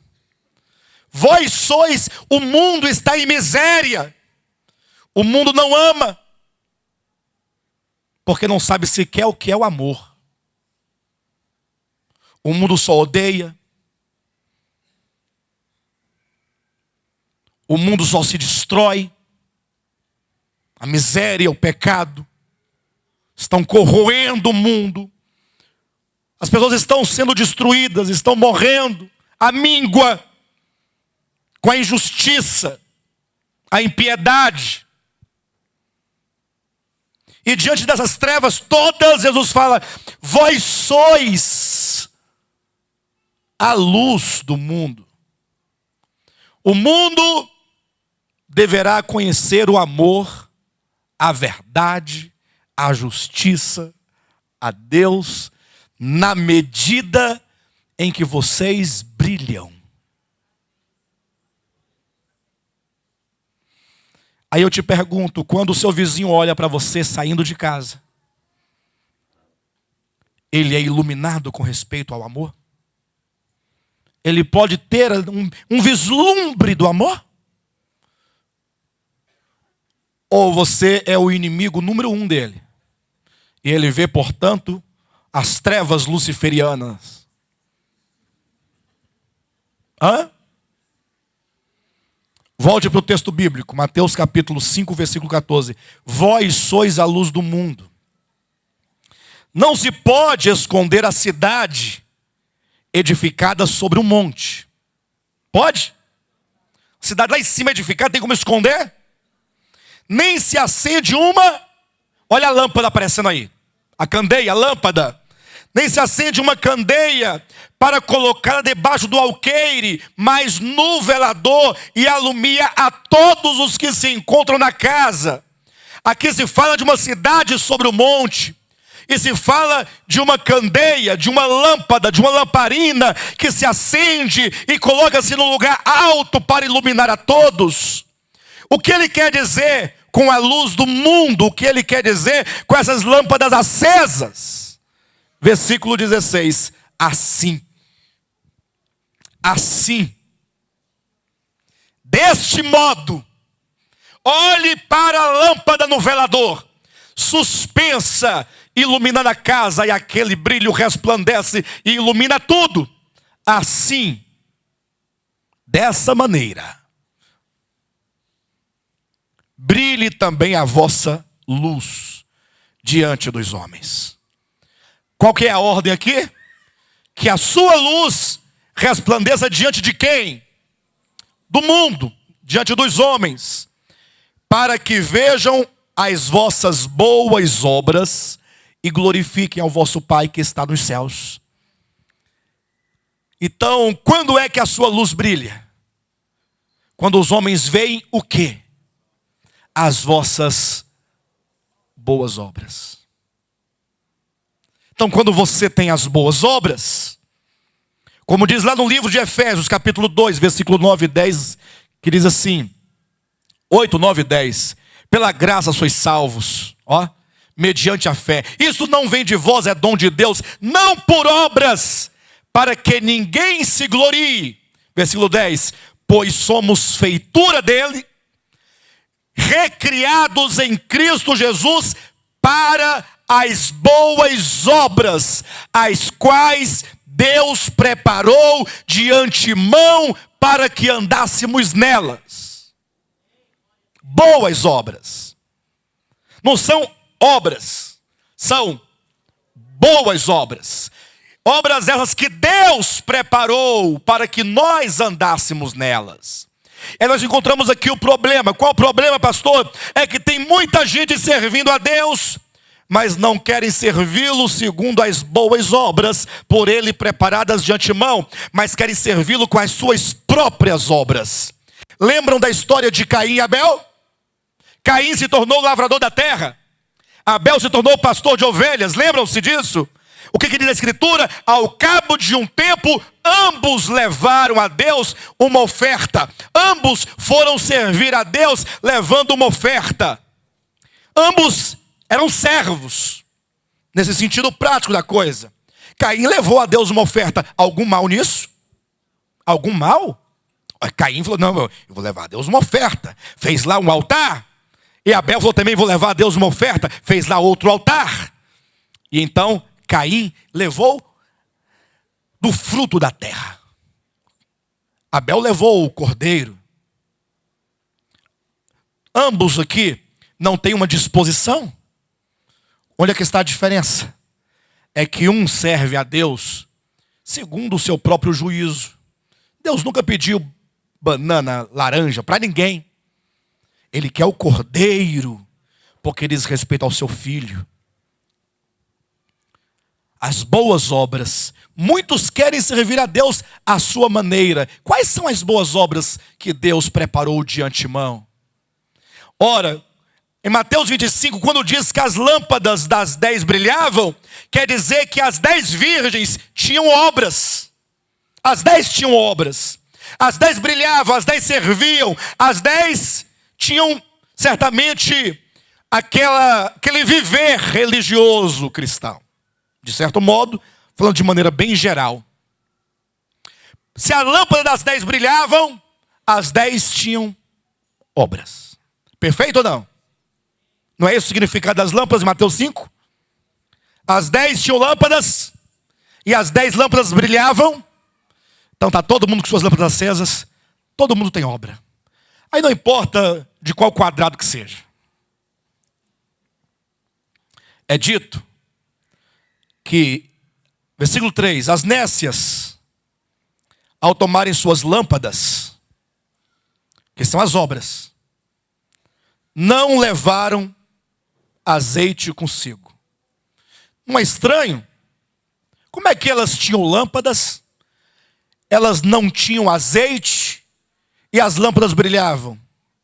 Vós sois, o mundo está em miséria. O mundo não ama. Porque não sabe sequer o que é o amor. O mundo só odeia. O mundo só se destrói. A miséria, o pecado estão corroendo o mundo. As pessoas estão sendo destruídas, estão morrendo. A míngua, com a injustiça, a impiedade. E diante dessas trevas todas, Jesus fala: vós sois a luz do mundo. O mundo deverá conhecer o amor, a verdade, a justiça, a Deus, na medida em que vocês brilham. Aí eu te pergunto: quando o seu vizinho olha para você saindo de casa, ele é iluminado com respeito ao amor? Ele pode ter um vislumbre do amor? Ou você é o inimigo número 1 dele? E ele vê, portanto, as trevas luciferianas. Hã? Volte para o texto bíblico, Mateus capítulo 5, versículo 14. Vós sois a luz do mundo. Não se pode esconder a cidade edificada sobre um monte. Pode? A cidade lá em cima edificada, tem como esconder? Nem se acende uma... Olha a lâmpada aparecendo aí. A candeia, a lâmpada. Nem se acende uma candeia para colocá-la debaixo do alqueire, mas no velador, e alumia a todos os que se encontram na casa. Aqui se fala de uma cidade sobre o monte. E se fala de uma candeia, de uma lâmpada, de uma lamparina que se acende e coloca-se num lugar alto para iluminar a todos. O que ele quer dizer com a luz do mundo? O que ele quer dizer com essas lâmpadas acesas? Versículo 16. Assim, deste modo, olhe para a lâmpada no velador, suspensa, iluminando a casa, e aquele brilho resplandece e ilumina tudo. Assim, dessa maneira, brilhe também a vossa luz diante dos homens. Qual que é a ordem aqui? que a sua luz resplandeça diante de quem? Do mundo, diante dos homens, para que vejam as vossas boas obras e glorifiquem ao vosso Pai que está nos céus. Então, quando é que a sua luz brilha? Quando os homens veem o quê? As vossas boas obras. Então, quando você tem as boas obras, como diz lá no livro de Efésios, capítulo 2, versículo 9 e 10, que diz assim, 8, 9 e 10, pela graça sois salvos, mediante a fé. Isso não vem de vós, é dom de Deus, não por obras, para que ninguém se glorie. Versículo 10, pois somos feitura dele, recriados em Cristo Jesus para as boas obras, as quais Deus preparou de antemão para que andássemos nelas. Boas obras. Não são obras, são boas obras. Obras essas que Deus preparou para que nós andássemos nelas. E nós encontramos aqui o problema. Qual o problema, pastor? É que tem muita gente servindo a Deus, mas não querem servi-lo segundo as boas obras por ele preparadas de antemão, mas querem servi-lo com as suas próprias obras. Lembram da história de Caim e Abel? Caim se tornou lavrador da terra, Abel se tornou pastor de ovelhas. Lembram-se disso? O que diz a Escritura? Ao cabo de um tempo, ambos levaram a Deus uma oferta. Ambos foram servir a Deus levando uma oferta. Ambos eram servos, nesse sentido prático da coisa. Caim levou a Deus uma oferta. Algum mal nisso? Algum mal? Caim falou, não, eu vou levar a Deus uma oferta. Fez lá um altar. E Abel falou também, vou levar a Deus uma oferta. Fez lá outro altar. E então Caim levou do fruto da terra. Abel levou o cordeiro. Ambos aqui não têm uma disposição. Onde é que está a diferença? É que um serve a Deus segundo o seu próprio juízo. Deus nunca pediu banana, laranja para ninguém. Ele quer o cordeiro, porque diz respeito ao seu filho. As boas obras. Muitos querem servir a Deus à sua maneira. Quais são as boas obras que Deus preparou de antemão? Ora, em Mateus 25, quando diz que as lâmpadas das 10 brilhavam, quer dizer que as 10 virgens tinham obras. As 10 tinham obras. As 10 brilhavam, as 10 serviam, as 10 tinham certamente aquele viver religioso cristão. De certo modo, falando de maneira bem geral. Se a lâmpada das 10 brilhavam, as 10 tinham obras. Perfeito ou não? Não é esse o significado das lâmpadas de Mateus 5? As 10 tinham lâmpadas, e as 10 lâmpadas brilhavam. Então está todo mundo com suas lâmpadas acesas, todo mundo tem obra. Aí não importa de qual quadrado que seja. É dito que, versículo 3, as nécias, ao tomarem suas lâmpadas, que são as obras, não levaram azeite consigo. Não é estranho? Como é que elas tinham lâmpadas, elas não tinham azeite e as lâmpadas brilhavam?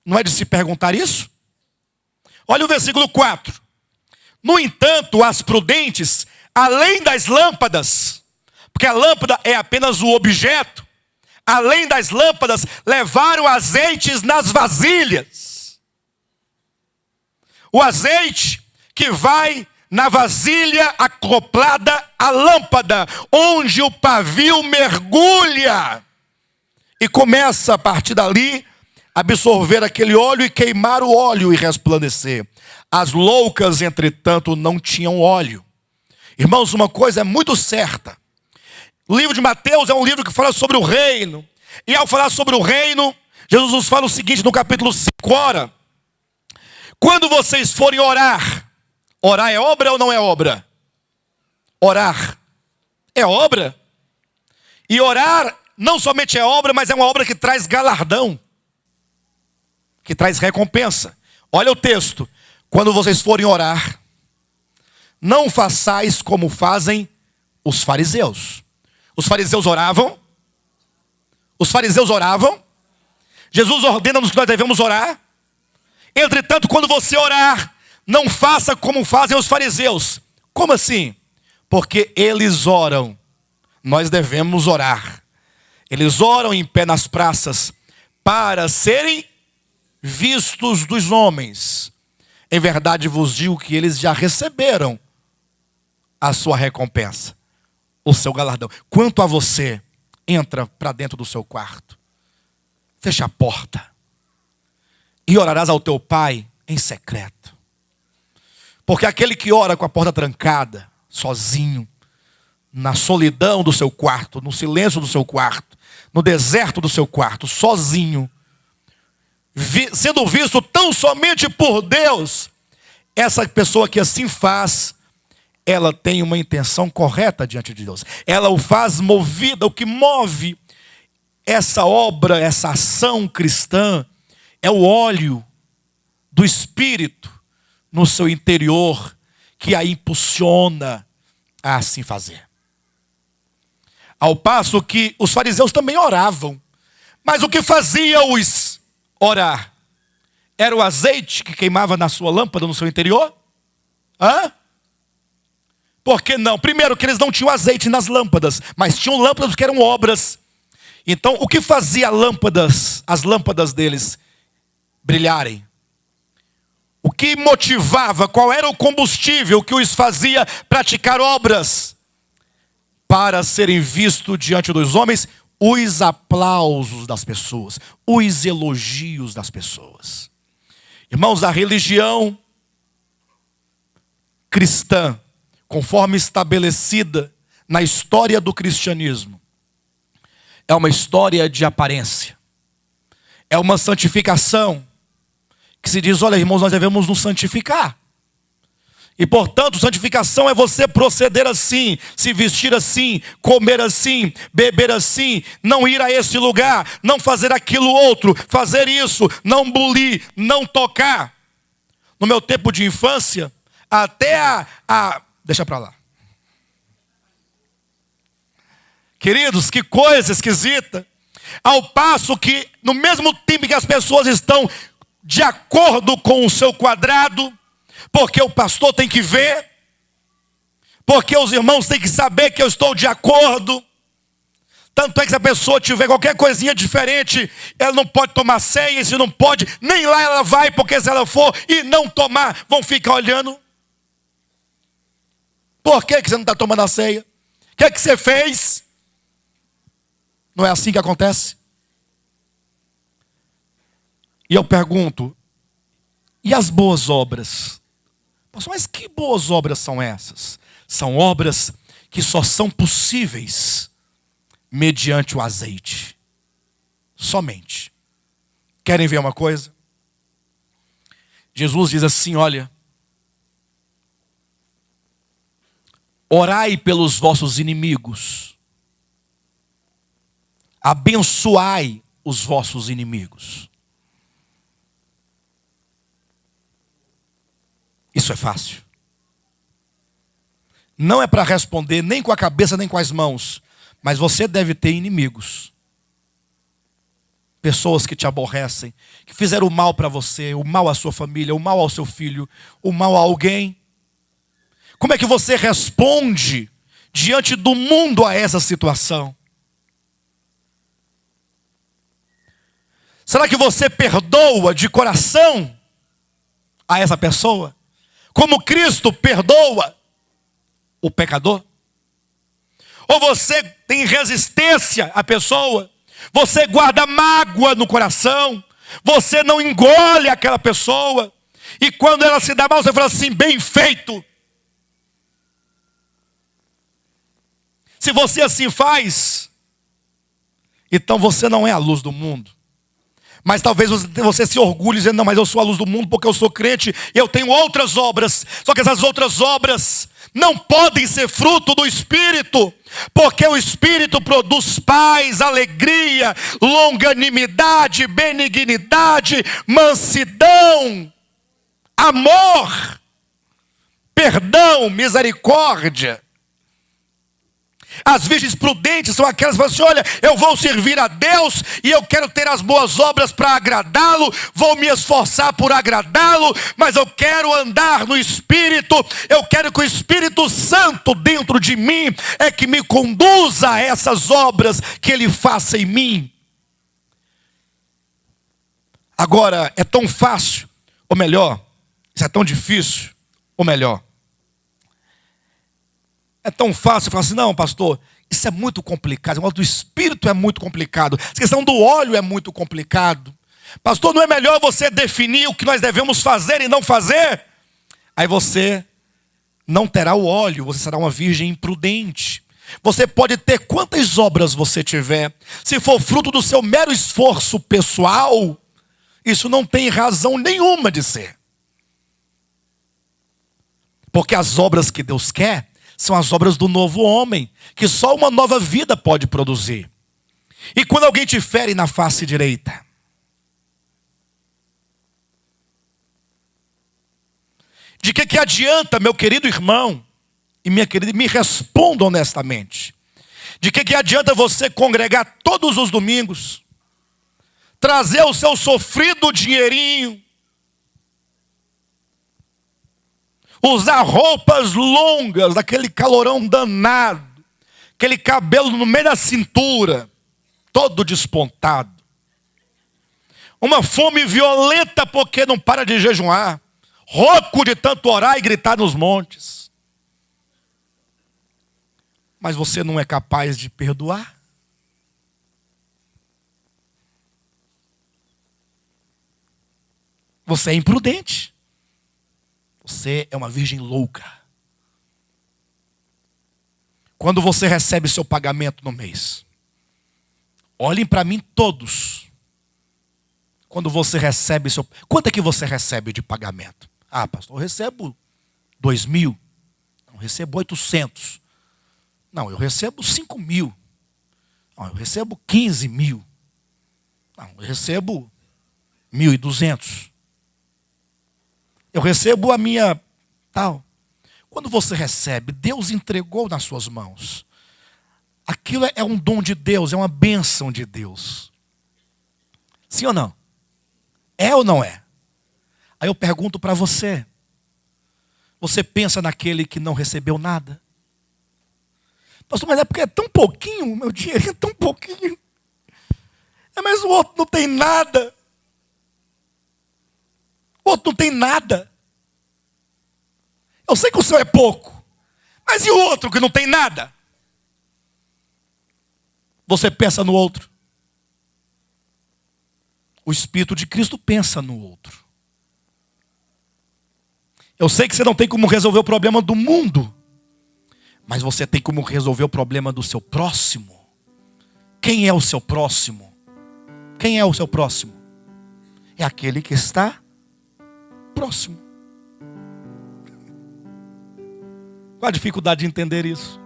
Não é de se perguntar isso? Olha o versículo 4. No entanto, as prudentes, além das lâmpadas, porque a lâmpada é apenas o objeto, além das lâmpadas, levaram azeites nas vasilhas. O azeite que vai na vasilha acoplada à lâmpada, onde o pavio mergulha e começa a partir dali absorver aquele óleo e queimar o óleo e resplandecer. As loucas, entretanto, não tinham óleo. Irmãos, uma coisa é muito certa. O livro de Mateus é um livro que fala sobre o reino. E ao falar sobre o reino, Jesus nos fala o seguinte no capítulo 5. Ora, quando vocês forem orar, orar é obra ou não é obra? Orar é obra? E orar não somente é obra, mas é uma obra que traz galardão, que traz recompensa. Olha o texto. Quando vocês forem orar, não façais como fazem os fariseus. Os fariseus oravam. Os fariseus oravam. Jesus ordena-nos que nós devemos orar. Entretanto, quando você orar, não faça como fazem os fariseus. Como assim? Porque eles oram. Nós devemos orar. Eles oram em pé nas praças para serem vistos dos homens. Em verdade vos digo que eles já receberam a sua recompensa, o seu galardão. Quanto a você, entra para dentro do seu quarto, fecha a porta e orarás ao teu Pai em secreto. Porque aquele que ora com a porta trancada, sozinho, na solidão do seu quarto, no silêncio do seu quarto, no deserto do seu quarto, sozinho, sendo visto tão somente por Deus, essa pessoa que assim faz, ela tem uma intenção correta diante de Deus. Ela o faz movida, o que move essa obra, essa ação cristã, é o óleo do Espírito no seu interior, que a impulsiona a assim fazer. Ao passo que os fariseus também oravam. Mas o que fazia-os orar? Era o azeite que queimava na sua lâmpada, no seu interior? Por que não? Primeiro, que eles não tinham azeite nas lâmpadas, mas tinham lâmpadas que eram obras. Então, o que fazia as lâmpadas deles brilharem? O que motivava? Qual era o combustível que os fazia praticar obras? Para serem vistos diante dos homens, os aplausos das pessoas, os elogios das pessoas. Irmãos, a religião cristã, conforme estabelecida na história do cristianismo, é uma história de aparência. É uma santificação que se diz, olha irmãos, nós devemos nos santificar. E portanto, santificação é você proceder assim, se vestir assim, comer assim, beber assim, não ir a esse lugar, não fazer aquilo outro, fazer isso, não bulir, não tocar. No meu tempo de infância, até deixa pra lá. Queridos, que coisa esquisita. Ao passo que, no mesmo tempo que as pessoas estão de acordo com o seu quadrado, porque o pastor tem que ver, porque os irmãos têm que saber que eu estou de acordo. Tanto é que se a pessoa tiver qualquer coisinha diferente, ela não pode tomar ceia, e se não pode, nem lá ela vai, porque se ela for e não tomar, vão ficar olhando. Por que você não está tomando a ceia? O que é que você fez? Não é assim que acontece? E eu pergunto, e as boas obras? Mas que boas obras são essas? São obras que só são possíveis mediante o azeite. Somente. Querem ver uma coisa? Jesus diz assim, olha, orai pelos vossos inimigos, abençoai os vossos inimigos. Isso é fácil. Não é para responder nem com a cabeça nem com as mãos. Mas você deve ter inimigos. Pessoas que te aborrecem, que fizeram o mal para você, o mal à sua família, o mal ao seu filho, o mal a alguém. Como é que você responde diante do mundo a essa situação? Será que você perdoa de coração a essa pessoa? Como Cristo perdoa o pecador? Ou você tem resistência à pessoa? Você guarda mágoa no coração? Você não engole aquela pessoa? E quando ela se dá mal, você fala assim, bem feito. Se você assim faz, então você não é a luz do mundo. Mas talvez você se orgulhe dizendo, não, mas eu sou a luz do mundo porque eu sou crente e eu tenho outras obras. Só que essas outras obras não podem ser fruto do Espírito, porque o Espírito produz paz, alegria, longanimidade, benignidade, mansidão, amor, perdão, misericórdia. As virgens prudentes são aquelas que falam assim, olha, eu vou servir a Deus e eu quero ter as boas obras para agradá-lo, vou me esforçar por agradá-lo, mas eu quero andar no Espírito, eu quero que o Espírito Santo dentro de mim é que me conduza a essas obras que Ele faça em mim. Agora, é tão fácil, ou melhor, isso é tão difícil, ou melhor, é tão fácil falar assim, não, pastor, isso é muito complicado. O negócio do Espírito é muito complicado. A questão do óleo é muito complicado. Pastor, não é melhor você definir o que nós devemos fazer e não fazer? Aí você não terá o óleo, você será uma virgem imprudente. Você pode ter quantas obras você tiver. Se for fruto do seu mero esforço pessoal, isso não tem razão nenhuma de ser. Porque as obras que Deus quer são as obras do novo homem, que só uma nova vida pode produzir. E quando alguém te fere na face direita, de que adianta, meu querido irmão e minha querida, me responda honestamente, de que adianta você congregar todos os domingos, trazer o seu sofrido dinheirinho, usar roupas longas, daquele calorão danado, aquele cabelo no meio da cintura, todo despontado. Uma fome violenta porque não para de jejuar, rouco de tanto orar e gritar nos montes. Mas você não é capaz de perdoar? Você é imprudente. Você é uma virgem louca. Quando você recebe seu pagamento no mês, olhem para mim todos. Quando você recebe seu... Quanto é que você recebe de pagamento? Ah, pastor, eu recebo 2.000. Não, eu recebo 800. Não, eu recebo 5.000. Não, eu recebo 15.000. Não, eu recebo 1.200. Eu recebo a minha tal. Quando você recebe, Deus entregou nas suas mãos. Aquilo é um dom de Deus, é uma bênção de Deus. Sim ou não? É ou não é? Aí eu pergunto para você. Você pensa naquele que não recebeu nada? Pastor, mas é porque é tão pouquinho, meu dinheiro é tão pouquinho. É, mas o outro não tem nada. O outro não tem nada. Eu sei que o seu é pouco. Mas e o outro que não tem nada? Você pensa no outro. O Espírito de Cristo pensa no outro. Eu sei que você não tem como resolver o problema do mundo. Mas você tem como resolver o problema do seu próximo. Quem é o seu próximo? Quem é o seu próximo? É aquele que está próximo. Qual a dificuldade de entender isso?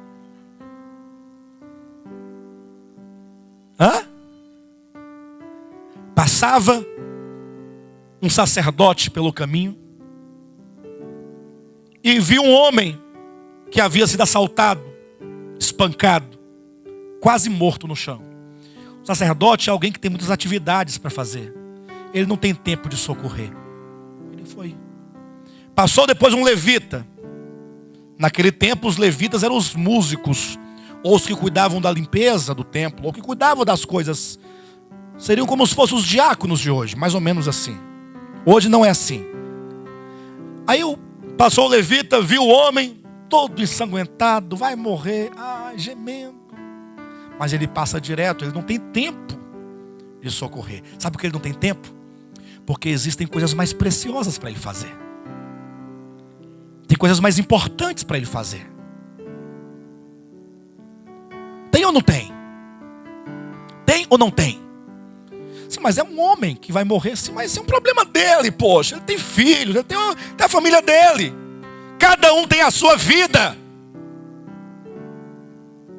Hã? Passava um sacerdote pelo caminho e viu um homem que havia sido assaltado, espancado, quase morto no chão. O sacerdote é alguém que tem muitas atividades para fazer. Ele não tem tempo de socorrer. Ele foi. Passou depois um levita. Naquele tempo os levitas eram os músicos, ou os que cuidavam da limpeza do templo, ou que cuidavam das coisas. Seriam como se fossem os diáconos de hoje, mais ou menos assim. Hoje não é assim. Aí passou o levita, viu o homem, todo ensanguentado, vai morrer, gemendo. Mas ele passa direto, ele não tem tempo de socorrer. Sabe por que ele não tem tempo? Porque existem coisas mais preciosas para ele fazer. Tem coisas mais importantes para ele fazer. Tem ou não tem? Tem ou não tem? Sim, mas é um homem que vai morrer. Sim, mas esse é um problema dele, poxa. Ele tem filhos, ele tem a família dele. Cada um tem a sua vida.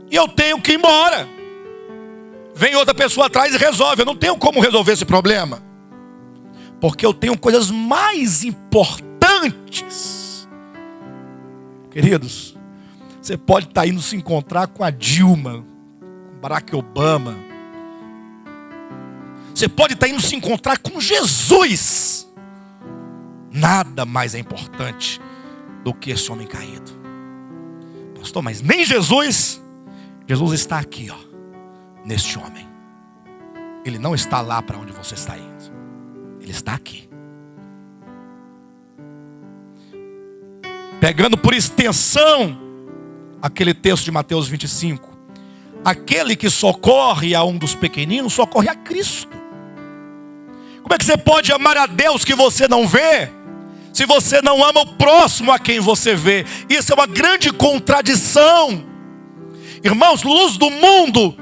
E eu tenho que ir embora. Vem outra pessoa atrás e resolve. Eu não tenho como resolver esse problema. Porque eu tenho coisas mais importantes. Queridos, você pode estar indo se encontrar com a Dilma, com Barack Obama. Você pode estar indo se encontrar com Jesus. Nada mais é importante do que esse homem caído. Pastor, mas nem Jesus. Jesus está aqui, ó, neste homem. Ele não está lá para onde você está indo. Ele está aqui. Pegando por extensão aquele texto de Mateus 25. Aquele que socorre a um dos pequeninos, socorre a Cristo. Como é que você pode amar a Deus que você não vê, se você não ama o próximo a quem você vê? Isso é uma grande contradição. Irmãos, luz do mundo,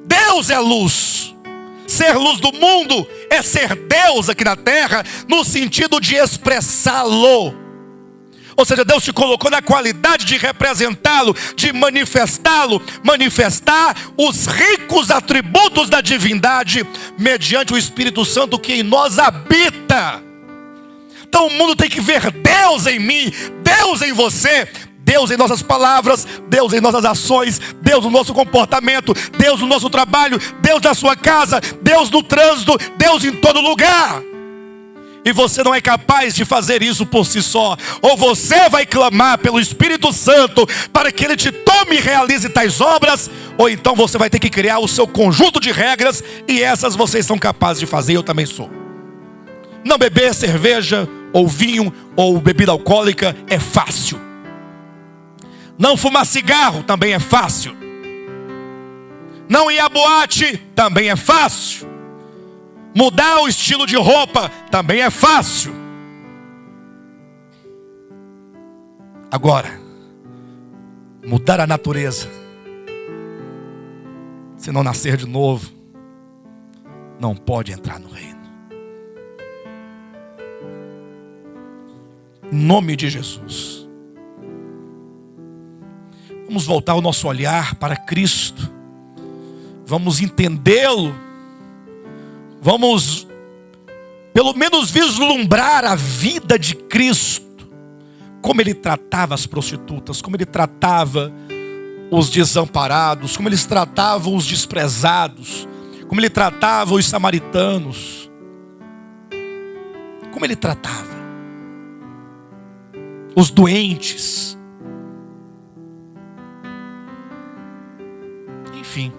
Deus é luz. Ser luz do mundo é ser Deus aqui na terra, no sentido de expressá-lo. Ou seja, Deus te colocou na qualidade de representá-lo, de manifestá-lo, manifestar os ricos atributos da divindade, mediante o Espírito Santo que em nós habita. Então o mundo tem que ver Deus em mim, Deus em você, Deus em nossas palavras, Deus em nossas ações, Deus no nosso comportamento, Deus no nosso trabalho, Deus na sua casa, Deus no trânsito, Deus em todo lugar. E você não é capaz de fazer isso por si só. Ou você vai clamar pelo Espírito Santo para que Ele te tome e realize tais obras, ou então você vai ter que criar o seu conjunto de regras, e essas vocês são capazes de fazer, eu também sou. Não beber cerveja, ou vinho, ou bebida alcoólica é fácil. Não fumar cigarro também é fácil. Não ir à boate também é fácil. Mudar o estilo de roupa também é fácil. Agora, mudar a natureza, se não nascer de novo, não pode entrar no reino. Em nome de Jesus. Vamos voltar o nosso olhar para Cristo. Vamos entendê-lo. Vamos, pelo menos, vislumbrar a vida de Cristo. Como Ele tratava as prostitutas, como Ele tratava os desamparados, como Ele tratava os desprezados, como Ele tratava os samaritanos. Como Ele tratava os doentes. Enfim.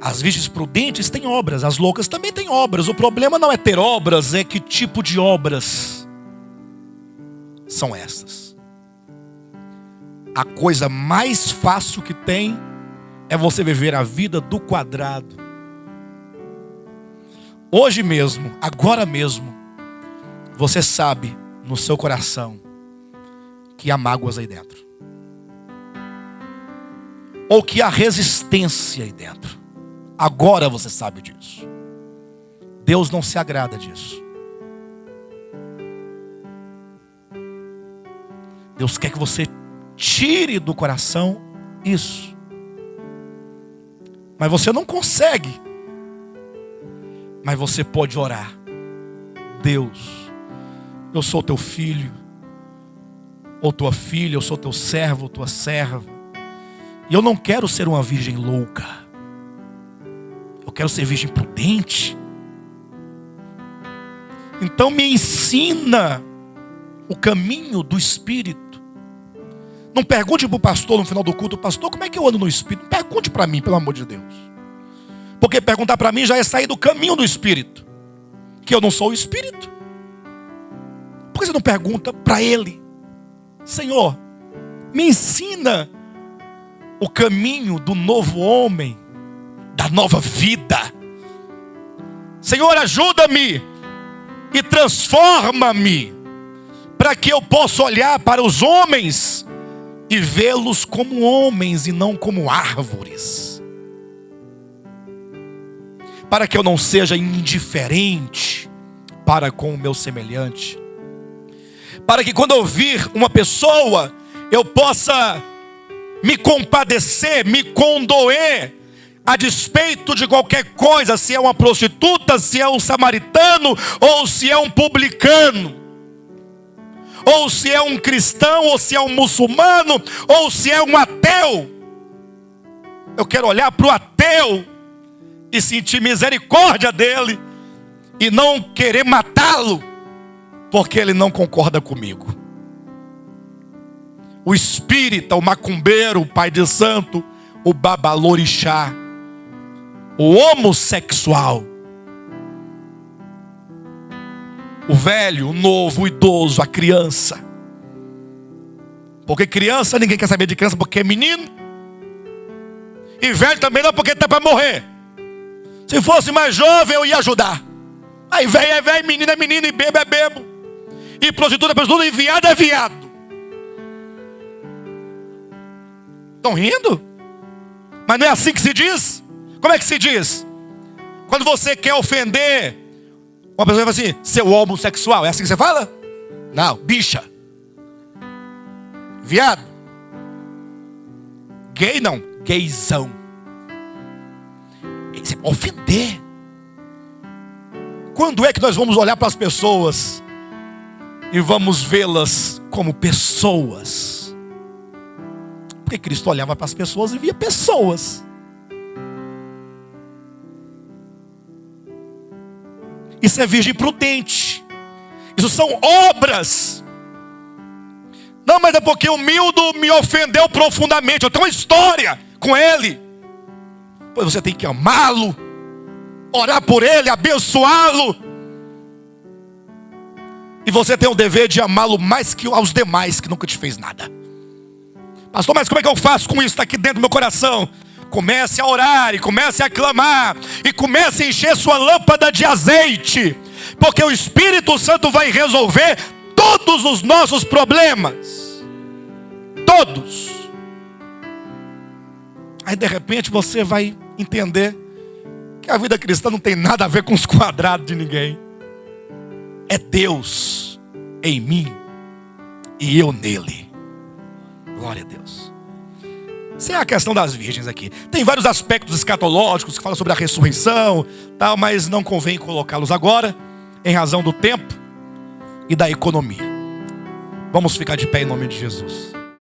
As virgens prudentes têm obras, as loucas também têm obras. O problema não é ter obras, é que tipo de obras são essas. A coisa mais fácil que tem é você viver a vida do quadrado. Hoje mesmo, agora mesmo, você sabe no seu coração que há mágoas aí dentro. Ou que há resistência aí dentro. Agora você sabe disso. Deus não se agrada disso. Deus quer que você tire do coração isso. Mas você não consegue. Mas você pode orar. Deus, eu sou teu filho, ou tua filha, eu sou teu servo, ou tua serva. E eu não quero ser uma virgem louca. Eu quero ser virgem prudente. Então me ensina o caminho do Espírito. Não pergunte para o pastor no final do culto: pastor, como é que eu ando no Espírito? Pergunte para mim, pelo amor de Deus. Porque perguntar para mim já é sair do caminho do Espírito. Que eu não sou o Espírito. Por que você não pergunta para Ele? Senhor, me ensina o caminho do novo homem, da nova vida. Senhor, ajuda-me e transforma-me, para que eu possa olhar para os homens e vê-los como homens e não como árvores. para que eu não seja indiferente para com o meu semelhante, para que quando eu vir uma pessoa, eu possa me compadecer, me condoer, a despeito de qualquer coisa, se é uma prostituta, se é um samaritano, ou se é um publicano, ou se é um cristão, ou se é um muçulmano, ou se é um ateu. Eu quero olhar para o ateu e sentir misericórdia dele, e não querer matá-lo, porque ele não concorda comigo. O espírita, o macumbeiro, o pai de santo, o babalorixá, o homossexual, o velho, o novo, o idoso, a criança. Porque criança, ninguém quer saber de criança porque é menino. E velho também não, porque está para morrer. Se fosse mais jovem, eu ia ajudar. Aí velho é velho, menino é menino, e bebo é bebo, e prostituta é prostituta, e viado é viado. Estão rindo? Mas não é assim que se diz? Como é que se diz? Quando você quer ofender uma pessoa, fala assim, seu homossexual, é assim que você fala? Não, bicha. Viado. Gay não, gaysão. Isso é ofender. Quando é que nós vamos olhar para as pessoas e vamos vê-las como pessoas? Porque Cristo olhava para as pessoas e via pessoas. Isso é virgem prudente. Isso são obras. Não, mas é porque o Mildo me ofendeu profundamente. Eu tenho uma história com ele. Pois você tem que amá-lo, orar por ele, abençoá-lo. E você tem o dever de amá-lo mais que aos demais que nunca te fez nada. Pastor, mas como é que eu faço com isso? Está aqui dentro do meu coração. Comece a orar e comece a clamar. E comece a encher sua lâmpada de azeite. Porque o Espírito Santo vai resolver todos os nossos problemas. Todos. Aí de repente você vai entender que a vida cristã não tem nada a ver com os quadrados de ninguém. É Deus em mim e eu nele. Glória a Deus. Essa é a questão das virgens aqui. Tem vários aspectos escatológicos que falam sobre a ressurreição, tal, mas não convém colocá-los agora, em razão do tempo e da economia. Vamos ficar de pé em nome de Jesus.